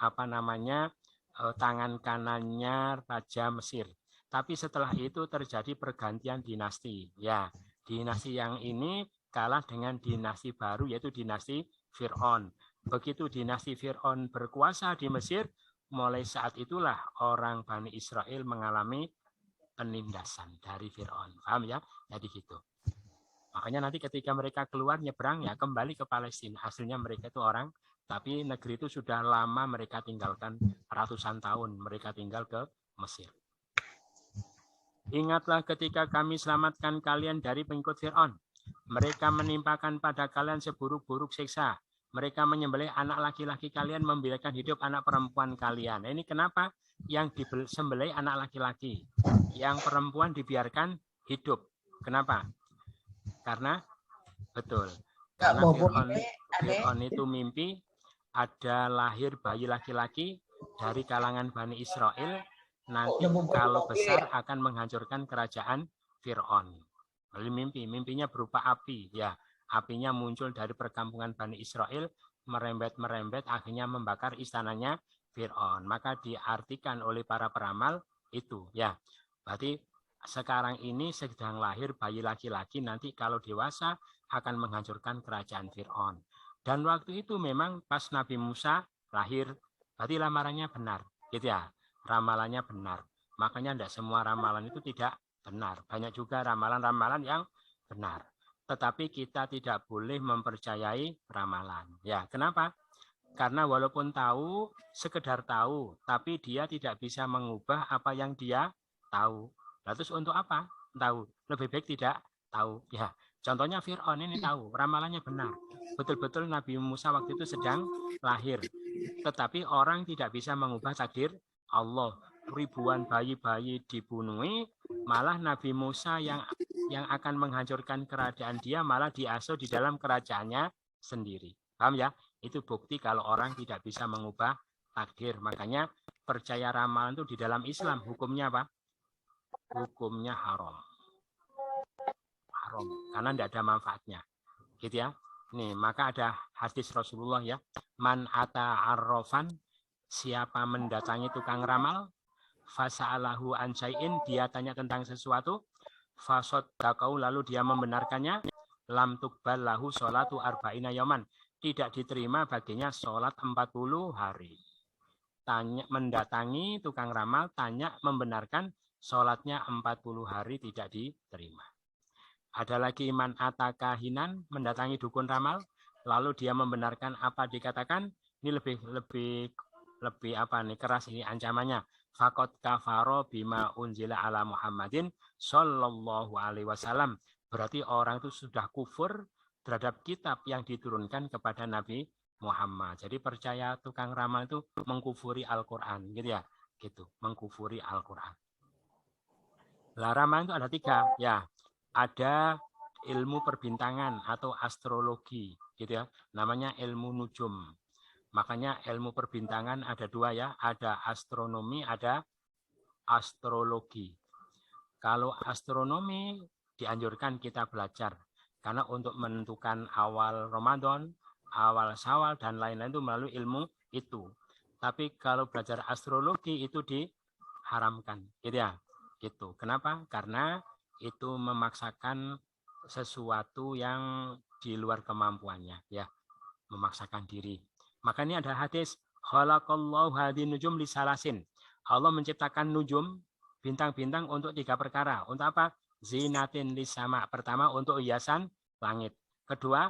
tangan kanannya Raja Mesir. Tapi setelah itu terjadi pergantian dinasti ya. Dinasti yang ini kalah dengan dinasti baru yaitu dinasti Fir'aun. Begitu dinasti Fir'aun berkuasa di Mesir, mulai saat itulah orang Bani Israel mengalami penindasan dari Fir'aun. Paham ya? Jadi gitu. Makanya nanti ketika mereka keluar nyebrang ya kembali ke Palestina. Hasilnya mereka itu orang, tapi negeri itu sudah lama mereka tinggalkan, ratusan tahun mereka tinggal ke Mesir. Ingatlah ketika kami selamatkan kalian dari pengikut Fir'aun. Mereka menimpakan pada kalian seburuk-buruk siksa. Mereka menyembelih anak laki-laki kalian, membiarkan hidup anak perempuan kalian. Nah, ini kenapa yang disembelih anak laki-laki, yang perempuan dibiarkan hidup? Kenapa? Karena betul. Karena Fir'aun itu mimpi ada lahir bayi laki-laki dari kalangan Bani Israel. Nanti kalau besar akan menghancurkan kerajaan Fir'aun. Lalu mimpinya berupa api ya. Apinya muncul dari perkampungan Bani Israel, merembet akhirnya membakar istananya Fir'aun. Maka diartikan oleh para peramal itu ya. Berarti sekarang ini sedang lahir bayi laki-laki, nanti kalau dewasa akan menghancurkan kerajaan Fir'aun. Dan waktu itu memang pas Nabi Musa lahir, berarti lamarannya benar, gitu ya. Ramalannya benar. Makanya tidak semua ramalan itu tidak benar. Banyak juga ramalan-ramalan yang benar. Tetapi kita tidak boleh mempercayai ramalan. Ya, kenapa? Karena walaupun tahu, sekedar tahu, tapi dia tidak bisa mengubah apa yang dia tahu. Lalu terus untuk apa? Tahu. Lebih baik tidak tahu. Ya, contohnya Fir'aun ini tahu, ramalannya benar. Betul-betul Nabi Musa waktu itu sedang lahir. Tetapi orang tidak bisa mengubah takdir Allah. Ribuan bayi-bayi dibunuhi, malah Nabi Musa yang akan menghancurkan kerajaan dia malah diasuh di dalam kerajaannya sendiri. Paham ya? Itu bukti kalau orang tidak bisa mengubah takdir. Makanya percaya ramalan itu di dalam Islam hukumnya apa? Hukumnya haram. Haram karena tidak ada manfaatnya. Gitu ya. Nih, maka ada hadis Rasulullah ya. Man ata arrofan, siapa mendatangi tukang ramal, fasa'alahu an syai'in, dia tanya tentang sesuatu, fasaddaqahu, lalu dia membenarkannya, lam tuqbal lahu sholatu arba'ina yauman, tidak diterima baginya sholat 40 hari. Tanya, mendatangi tukang ramal, tanya, membenarkan, sholatnya 40 hari tidak diterima. Ada lagi man atakahinan, mendatangi dukun ramal, lalu dia membenarkan apa dikatakan, ini lebih apa nih, keras ini ancamannya. Faqad kafaro bima unzila ala Muhammadin sallallahu alaihi wasallam. Berarti orang itu sudah kufur terhadap kitab yang diturunkan kepada Nabi Muhammad. Jadi percaya tukang ramal itu mengkufuri Al-Qur'an, gitu ya. Gitu, mengkufuri Al-Qur'an. Lah ramalan itu ada 3, ya. Ada ilmu perbintangan atau astrologi, gitu ya. Namanya ilmu nujum. Makanya ilmu perbintangan ada 2 ya, ada astronomi, ada astrologi. Kalau astronomi dianjurkan kita belajar, karena untuk menentukan awal Ramadan, awal Syawal, dan lain-lain itu melalui ilmu itu. Tapi kalau belajar astrologi itu diharamkan, gitu ya. Gitu. Kenapa? Karena itu memaksakan sesuatu yang di luar kemampuannya, ya, memaksakan diri. Makanya ada hadis, khalaqallahu hadin nujum li salasin. Allah menciptakan nujum, bintang-bintang untuk 3 perkara. Untuk apa? Zinatin li sama. Pertama, untuk hiasan langit. Kedua,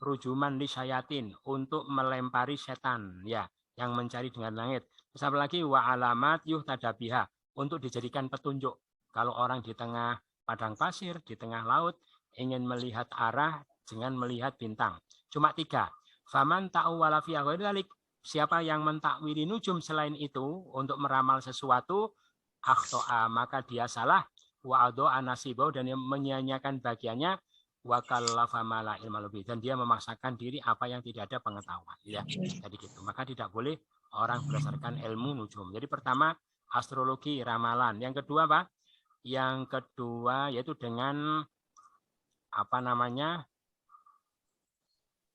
rujuman li syayatin, untuk melempari setan. Ya, yang mencari dengan langit. Terus apalagi wa alamat yuhtada biha, untuk dijadikan petunjuk. Kalau orang di tengah padang pasir, di tengah laut, ingin melihat arah dengan melihat bintang. Cuma 3. Faman ta'awwala fi ghairi dzalik, siapa yang mentakwili nujum selain itu untuk meramal sesuatu, akhto'a, maka dia salah, wa adha nasibau, dan menyia-nyiakan bagiannya, wa kallafa ma la ilma lahu, dan dia memaksakan diri apa yang tidak ada pengetahuan, ya. Jadi gitu. Maka tidak boleh orang berdasarkan ilmu nujum. Jadi pertama astrologi, ramalan. Yang kedua apa? Yang kedua yaitu dengan apa namanya?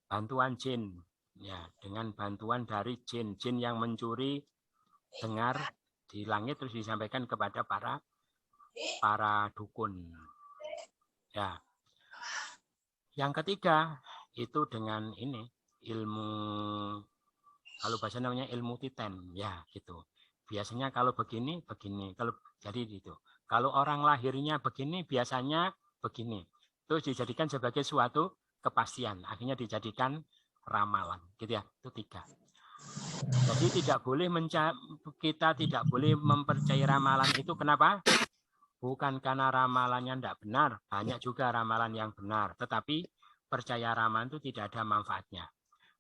Bantuan jin. Ya, dengan bantuan dari jin yang mencuri dengar di langit terus disampaikan kepada para dukun. Ya. Yang ketiga itu dengan ini ilmu, kalau bahasa namanya ilmu titen, ya gitu. Biasanya kalau begini, kalau jadi gitu. Kalau orang lahirnya begini, biasanya begini. Terus dijadikan sebagai suatu kepastian, akhirnya dijadikan ramalan, gitu ya. Itu 3. Jadi kita tidak boleh mempercayai ramalan itu. Kenapa? Bukan karena ramalannya tidak benar, banyak juga ramalan yang benar. Tetapi percaya ramalan itu tidak ada manfaatnya.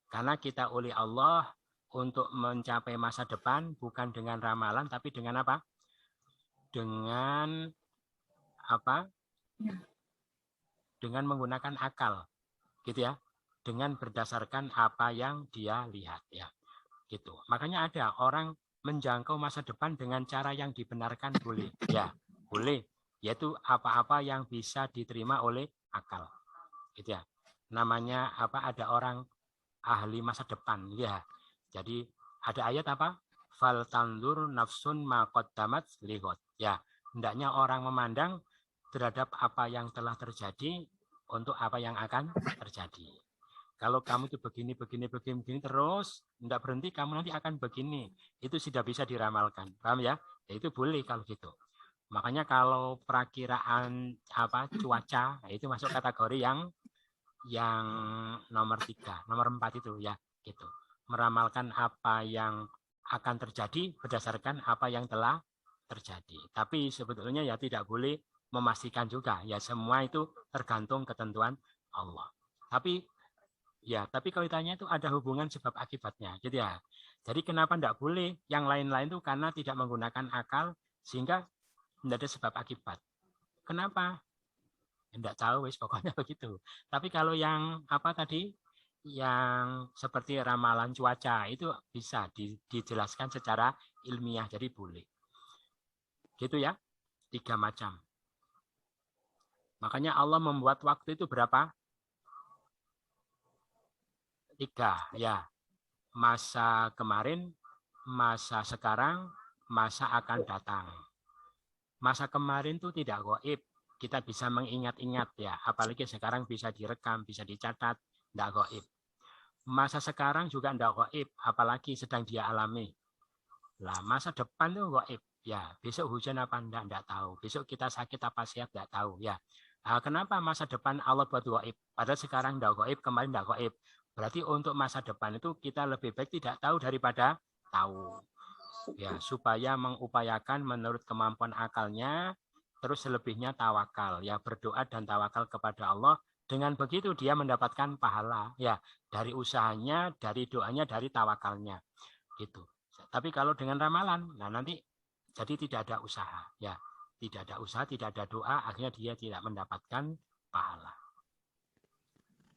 Karena kita oleh Allah untuk mencapai masa depan bukan dengan ramalan, tapi dengan apa? Dengan apa? Dengan menggunakan akal, gitu ya. Dengan berdasarkan apa yang dia lihat, ya. Gitu. Makanya ada orang menjangkau masa depan dengan cara yang dibenarkan, boleh, ya. Boleh, yaitu apa-apa yang bisa diterima oleh akal, gitu ya. Namanya apa? Ada orang ahli masa depan, ya. Jadi ada ayat apa? Fal tandur nafsun ma qaddamat lighad. Ya, hendaknya orang memandang terhadap apa yang telah terjadi untuk apa yang akan terjadi. Kalau kamu itu begini terus, tidak berhenti, kamu nanti akan begini. Itu sudah bisa diramalkan, paham ya? Ya itu boleh kalau gitu. Makanya kalau perakiraan apa cuaca, itu masuk kategori yang nomor 3, nomor 4 itu ya, gitu. Meramalkan apa yang akan terjadi berdasarkan apa yang telah terjadi. Tapi sebetulnya ya tidak boleh memastikan juga, ya semua itu tergantung ketentuan Allah. Tapi kalau ditanya itu ada hubungan sebab akibatnya, gitu ya. Jadi kenapa tidak boleh yang lain-lain itu? Karena tidak menggunakan akal sehingga tidak ada sebab akibat. Kenapa? Tidak tahu, wis pokoknya begitu. Tapi kalau yang apa tadi, yang seperti ramalan cuaca itu bisa dijelaskan secara ilmiah, jadi boleh. Gitu ya, 3 macam. Makanya Allah membuat waktu itu berapa? 3, ya. Masa kemarin, masa sekarang, masa akan datang. Masa kemarin itu tidak gaib, kita bisa mengingat-ingat ya, apalagi sekarang bisa direkam, bisa dicatat, tidak gaib. Masa sekarang juga tidak gaib, apalagi sedang dia alami. Lah masa depan itu gaib, ya besok hujan apa tidak tahu, besok kita sakit apa sehat tidak tahu ya. Nah, kenapa masa depan Allah buat gaib? Padahal sekarang tidak gaib, kemarin tidak gaib. Berarti untuk masa depan itu kita lebih baik tidak tahu daripada tahu. Ya, supaya mengupayakan menurut kemampuan akalnya, terus selebihnya tawakal, ya berdoa dan tawakal kepada Allah. Dengan begitu dia mendapatkan pahala, ya dari usahanya, dari doanya, dari tawakalnya, gitu. Tapi kalau dengan ramalan, nah nanti jadi tidak ada usaha, ya tidak ada usaha, tidak ada doa, akhirnya dia tidak mendapatkan pahala.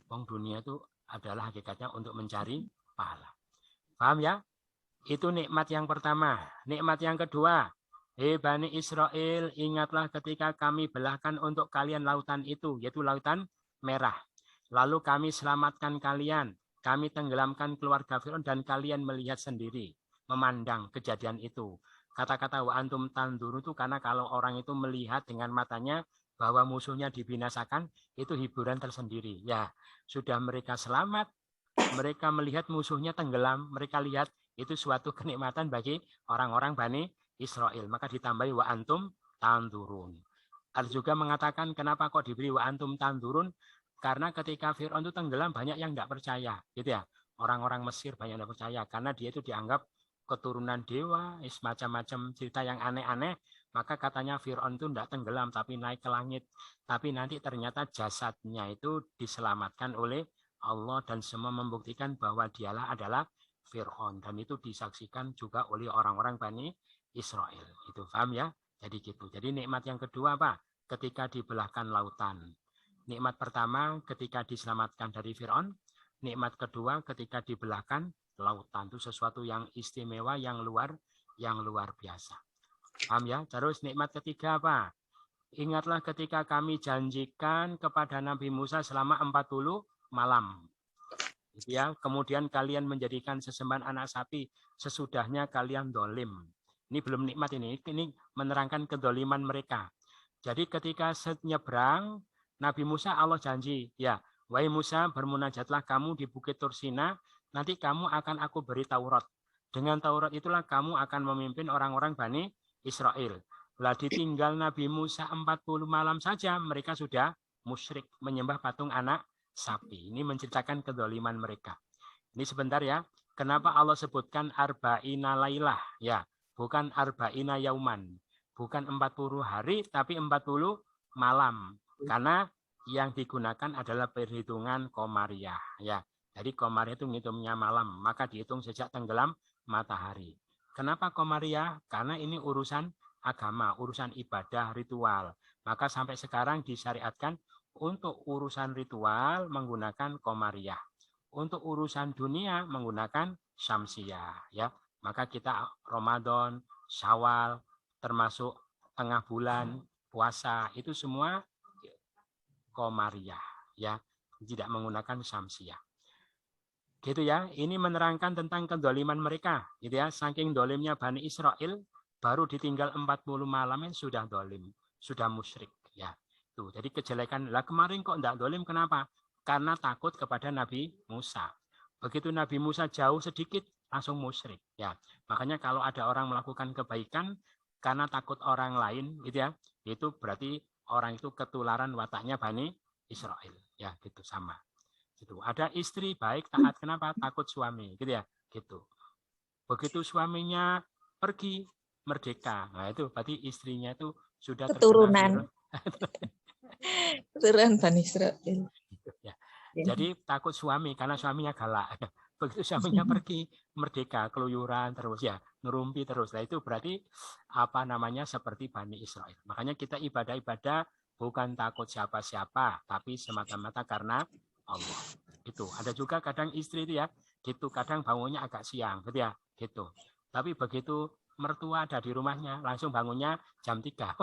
Wong dunia itu adalah hakikatnya untuk mencari pahala. Paham ya? Itu nikmat yang pertama. Nikmat yang kedua, Bani Israel, ingatlah ketika kami belahkan untuk kalian lautan itu, yaitu lautan merah. Lalu kami selamatkan kalian, kami tenggelamkan keluarga Firaun dan kalian melihat sendiri, memandang kejadian itu. Kata-kata wa antum tanzuru itu karena kalau orang itu melihat dengan matanya bahwa musuhnya dibinasakan, itu hiburan tersendiri. Ya, sudah mereka selamat, mereka melihat musuhnya tenggelam, mereka lihat, itu suatu kenikmatan bagi orang-orang Bani Israel. Maka ditambahi wa antum tanzurun. Ada juga mengatakan kenapa kok diberi wa antum tanzurun? Karena ketika Fir'aun itu tenggelam banyak yang tidak percaya, gitu ya. orang-orang Mesir banyak yang percaya karena dia itu dianggap keturunan dewa, macam-macam cerita yang aneh-aneh. Maka katanya Fir'aun itu tidak tenggelam tapi naik ke langit. Tapi nanti ternyata jasadnya itu diselamatkan oleh Allah dan semua membuktikan bahwa dialah adalah Fir'aun. Dan itu disaksikan juga oleh orang-orang Bani Israel. Itu paham ya? Jadi gitu. Jadi nikmat yang kedua apa? Ketika dibelahkan lautan. Nikmat pertama ketika diselamatkan dari Fir'aun. Nikmat kedua ketika dibelahkan lautan. Itu sesuatu yang istimewa, yang luar biasa. Paham ya? Terus nikmat ketiga apa? Ingatlah ketika kami janjikan kepada Nabi Musa selama 40 malam. Ya, kemudian kalian menjadikan sesembahan anak sapi, sesudahnya kalian dolim. Ini belum nikmat ini menerangkan kedoliman mereka. Jadi ketika nyebrang, Nabi Musa Allah janji, ya, wahai Musa, bermunajatlah kamu di Bukit Tursina, nanti kamu akan aku beri Taurat. Dengan Taurat itulah kamu akan memimpin orang-orang Bani Israel. Lah ditinggal Nabi Musa 40 malam saja, mereka sudah musyrik, menyembah patung anak sapi. Ini menceritakan kedoliman mereka. Ini sebentar ya. Kenapa Allah sebutkan arba'ina lailah? Ya, bukan arba'ina yauman. Bukan 40 hari, tapi 40 malam. Karena yang digunakan adalah perhitungan Komariah. Ya, jadi Komariah itu ngitungnya malam. Maka dihitung sejak tenggelam matahari. Kenapa Komariah? Karena ini urusan agama, urusan ibadah, ritual. Maka sampai sekarang disyariatkan untuk urusan ritual menggunakan Komariah. Untuk urusan dunia menggunakan Syamsiyah. Ya, maka kita Ramadan, Syawal, termasuk tengah bulan, puasa, itu semua Komariah. Ya, tidak menggunakan Syamsiyah. Gitu ya, ini menerangkan tentang kedoliman mereka. Gitu ya, saking dolimnya Bani Israel, baru ditinggal 40 malamnya sudah dolim, sudah musyrik. Ya, tuh. Jadi kejelekan. Lah kemarin kok tidak dolim, kenapa? Karena takut kepada Nabi Musa. Begitu Nabi Musa jauh sedikit, langsung musyrik. Ya, makanya kalau ada orang melakukan kebaikan karena takut orang lain, gitu ya, itu berarti orang itu ketularan wataknya Bani Israel. Ya, gitu sama. Gitu. Ada istri baik taat, kenapa? Takut suami, gitu ya, gitu. Begitu suaminya pergi, merdeka, nah itu berarti istrinya itu sudah keturunan keturunan Bani Israel. Gitu, ya. Jadi takut suami karena suaminya galak. Begitu suaminya pergi, merdeka, keluyuran terus ya, ngerumpi terus. Nah itu berarti apa namanya seperti Bani Israel. Makanya kita ibadah-ibadah bukan takut siapa-siapa, tapi semata-mata karena Allah. Itu ada juga kadang istri itu ya, gitu kadang bangunnya agak siang, gitu ya, gitu. Tapi begitu mertua ada di rumahnya, langsung bangunnya jam 3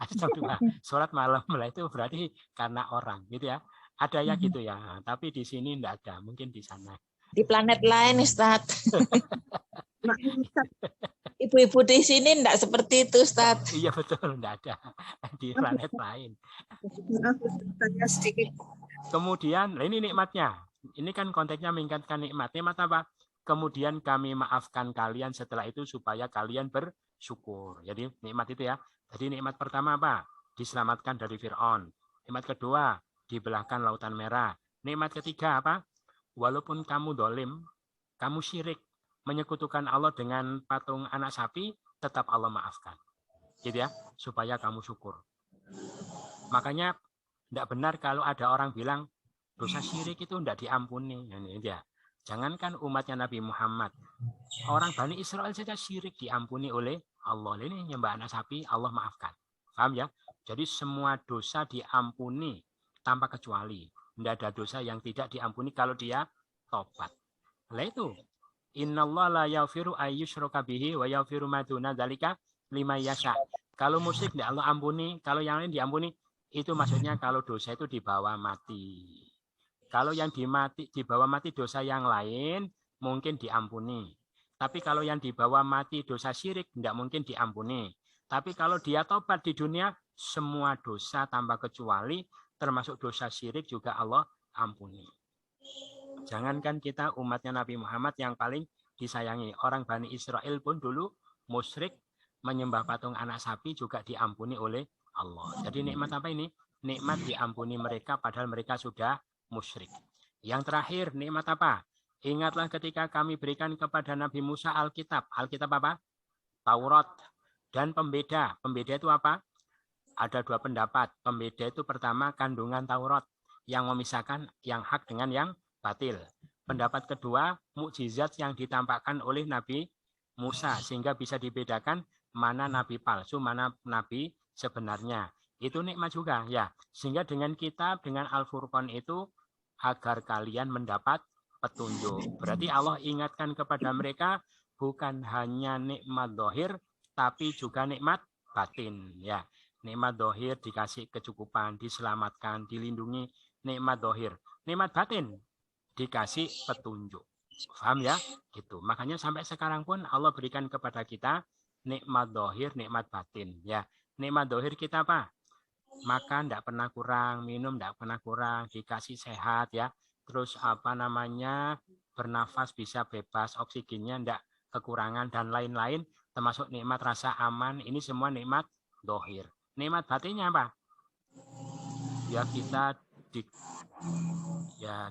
atau jam 2, sholat malam. Lah itu berarti karena orang, gitu ya. Ada ya gitu ya, tapi di sini enggak ada, mungkin di sana. Di planet lain, Ustaz. Ibu-ibu di sini enggak seperti itu, Ustaz. Iya betul, enggak ada di planet lain. Tanya sedikit. Kemudian, ini nikmatnya. Ini kan konteksnya meningkatkan nikmat. Nikmat apa? Kemudian kami maafkan kalian setelah itu supaya kalian bersyukur. Jadi nikmat itu ya. Jadi nikmat pertama apa? Diselamatkan dari Fir'aun. Nikmat kedua, dibelahkan Lautan Merah. Nikmat ketiga apa? Walaupun kamu dolim, kamu syirik, menyekutukan Allah dengan patung anak sapi, tetap Allah maafkan. Gitu ya, supaya kamu syukur. Makanya tidak benar kalau ada orang bilang dosa syirik itu tidak diampuni. Ya. Jangankan umatnya Nabi Muhammad, orang Bani Israel saja syirik diampuni oleh Allah. Ini nyembah anak sapi, Allah maafkan. Paham ya? Jadi semua dosa diampuni tanpa kecuali. Tidak ada dosa yang tidak diampuni kalau dia tobat. Lah itu, innallaha la yaghfiru ayyushraka bihi wa yaghfiru ma duna dzalika liman yasha. Kalau musyrik tidak Allah ampuni, kalau yang lain diampuni. Itu maksudnya kalau dosa itu dibawa mati. Kalau yang dibawa mati dosa yang lain mungkin diampuni. Tapi kalau yang dibawa mati dosa syirik tidak mungkin diampuni. Tapi kalau dia tobat di dunia, semua dosa tanpa kecuali termasuk dosa syirik juga Allah ampuni. Jangankan kita umatnya Nabi Muhammad yang paling disayangi. Orang Bani Israel pun dulu musyrik, menyembah patung anak sapi juga diampuni oleh Allah. Jadi nikmat apa ini? Nikmat diampuni mereka padahal mereka sudah musyrik. Yang terakhir nikmat apa? Ingatlah ketika kami berikan kepada Nabi Musa Alkitab. Alkitab apa? Taurat. Dan pembeda. Pembeda itu apa? Ada dua pendapat. Pembeda itu pertama kandungan Taurat yang memisahkan yang hak dengan yang batil. Pendapat kedua, mukjizat yang ditampakkan oleh Nabi Musa sehingga bisa dibedakan mana nabi palsu, mana nabi sebenarnya. Itu nikmat juga ya. Sehingga dengan kitab, dengan Al-Furqan itu agar kalian mendapat petunjuk. Berarti Allah ingatkan kepada mereka bukan hanya nikmat dohir, tapi juga nikmat batin. Ya, nikmat dohir dikasih kecukupan, diselamatkan, dilindungi. Nikmat dohir, nikmat batin dikasih petunjuk. Paham ya? Gitu. Makanya sampai sekarang pun Allah berikan kepada kita nikmat dohir, nikmat batin. Ya, nikmat dohir kita apa? Makan tidak pernah kurang, minum tidak pernah kurang, dikasih sehat ya. Terus apa namanya, bernafas bisa bebas, oksigennya tidak kekurangan dan lain-lain, termasuk nikmat rasa aman. Ini semua nikmat dohir. Nikmat batinnya apa? Ya kita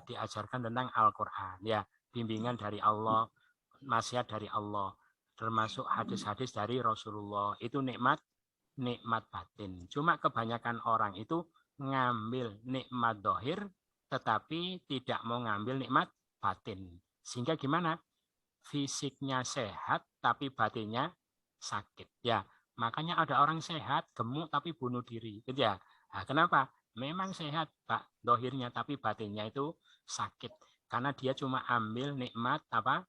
diajarkan tentang Al-Quran, ya bimbingan dari Allah, nasihat dari Allah, termasuk hadis-hadis dari Rasulullah. Itu nikmat batin. Cuma kebanyakan orang itu ngambil nikmat dohir tetapi tidak mau ngambil nikmat batin. Sehingga gimana? Fisiknya sehat tapi batinnya sakit. Ya, makanya ada orang sehat, gemuk tapi bunuh diri. Gitu ya. Nah, kenapa? Memang sehat Pak dohirnya tapi batinnya itu sakit. Karena dia cuma ambil nikmat apa?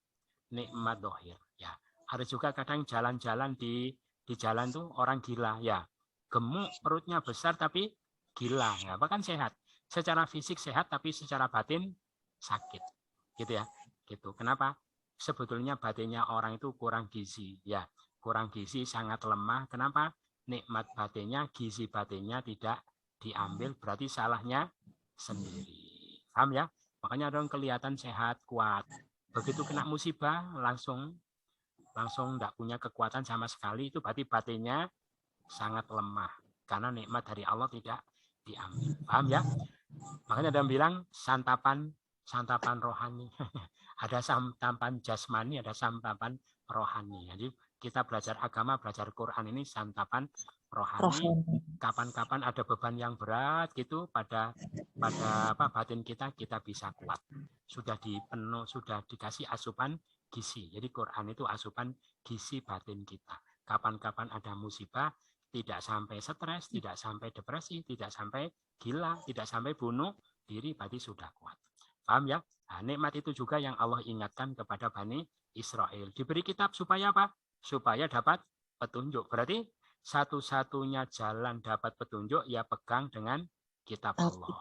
Nikmat dohir. Ya, ada juga kadang jalan-jalan di jalan tuh orang gila ya. Gemuk, perutnya besar tapi gila. Ya, bahkan sehat. Secara fisik sehat tapi secara batin sakit. Gitu ya. Gitu. Kenapa? Sebetulnya batinnya orang itu kurang gizi ya. Kurang gizi, sangat lemah. Kenapa? Nikmat batinnya, gizi batinnya tidak diambil, berarti salahnya sendiri. Paham ya? Makanya orang kelihatan sehat, kuat. Begitu kena musibah langsung tidak punya kekuatan sama sekali, itu berarti batinnya sangat lemah. Karena nikmat dari Allah tidak diambil. Paham ya? Makanya ada yang bilang santapan rohani. Ada santapan jasmani, ada santapan rohani. Jadi kita belajar agama, belajar Quran ini santapan rohani. Kapan-kapan ada beban yang berat gitu pada batin kita bisa kuat. Sudah dikasih asupan gizi. Jadi Quran itu asupan gizi batin kita. Kapan-kapan ada musibah, tidak sampai stres, tidak sampai depresi, tidak sampai gila, tidak sampai bunuh diri, berarti sudah kuat. Paham ya? Nah, nikmat itu juga yang Allah ingatkan kepada Bani Israel. Diberi kitab supaya apa? Supaya dapat petunjuk. Berarti satu-satunya jalan dapat petunjuk ya pegang dengan kitab Allah.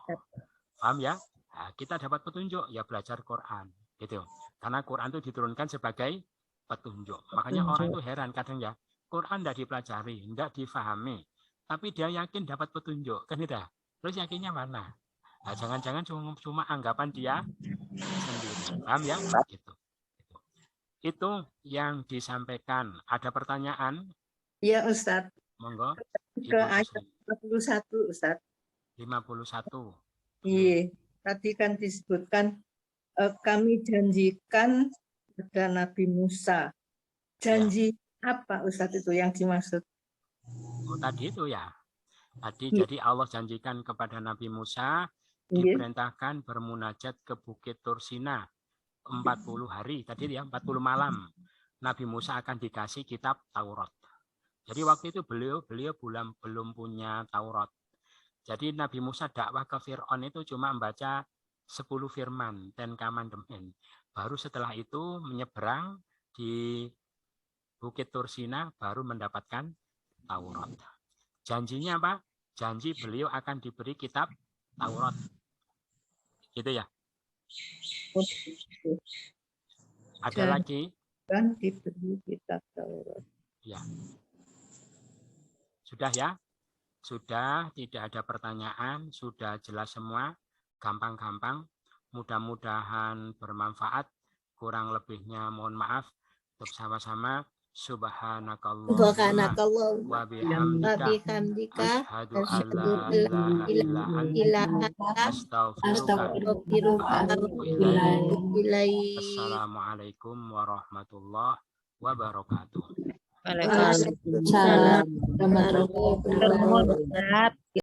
Paham ya? Nah, kita dapat petunjuk ya belajar Quran. Gitu. Karena Quran itu diturunkan sebagai petunjuk. Makanya orang itu heran kadang ya. Quran tidak dipelajari, tidak difahami. Tapi dia yakin dapat petunjuk. Kan itu? Terus yakinnya mana? Nah, jangan-jangan cuma anggapan dia sendiri. Paham ya? Gitu. Itu yang disampaikan. Ada pertanyaan? Iya, Ustadz. Monggo. Ke ayat 51, Ustadz. 51. Iya, tadi kan disebutkan kami janjikan kepada Nabi Musa. Janji apa Ustadz itu yang dimaksud? Oh, tadi itu ya. Tadi jadi Allah janjikan kepada Nabi Musa diperintahkan bermunajat ke Bukit Tursina 40 hari. Tadi ya 40 malam. Nabi Musa akan dikasih kitab Taurat. Jadi waktu itu beliau belum punya Taurat. Jadi Nabi Musa dakwah ke Fir'aun itu cuma membaca 10 firman, 10 commandment. Baru setelah itu menyeberang di Bukit Tursina baru mendapatkan Taurat. Janjinya apa? Janji beliau akan diberi kitab Taurat. Gitu ya. Ada lagi? Kan diberi kitab Taurat. Ya. Sudah ya? Sudah, tidak ada pertanyaan, sudah jelas semua, gampang-gampang. Mudah-mudahan bermanfaat. Kurang lebihnya mohon maaf. Untuk sama-sama Subhanakallah wa wa bihamdika bihamdika asyhadu an asyhadu la an la ilaha illa ilaha anta illa astaghfiruka wa atubu ilaik. Assalamualaikum warahmatullahi wabarakatuh. Waalaikumsalam. Waalaikumsalam warahmatullahi wabarakatuh. Ustaz.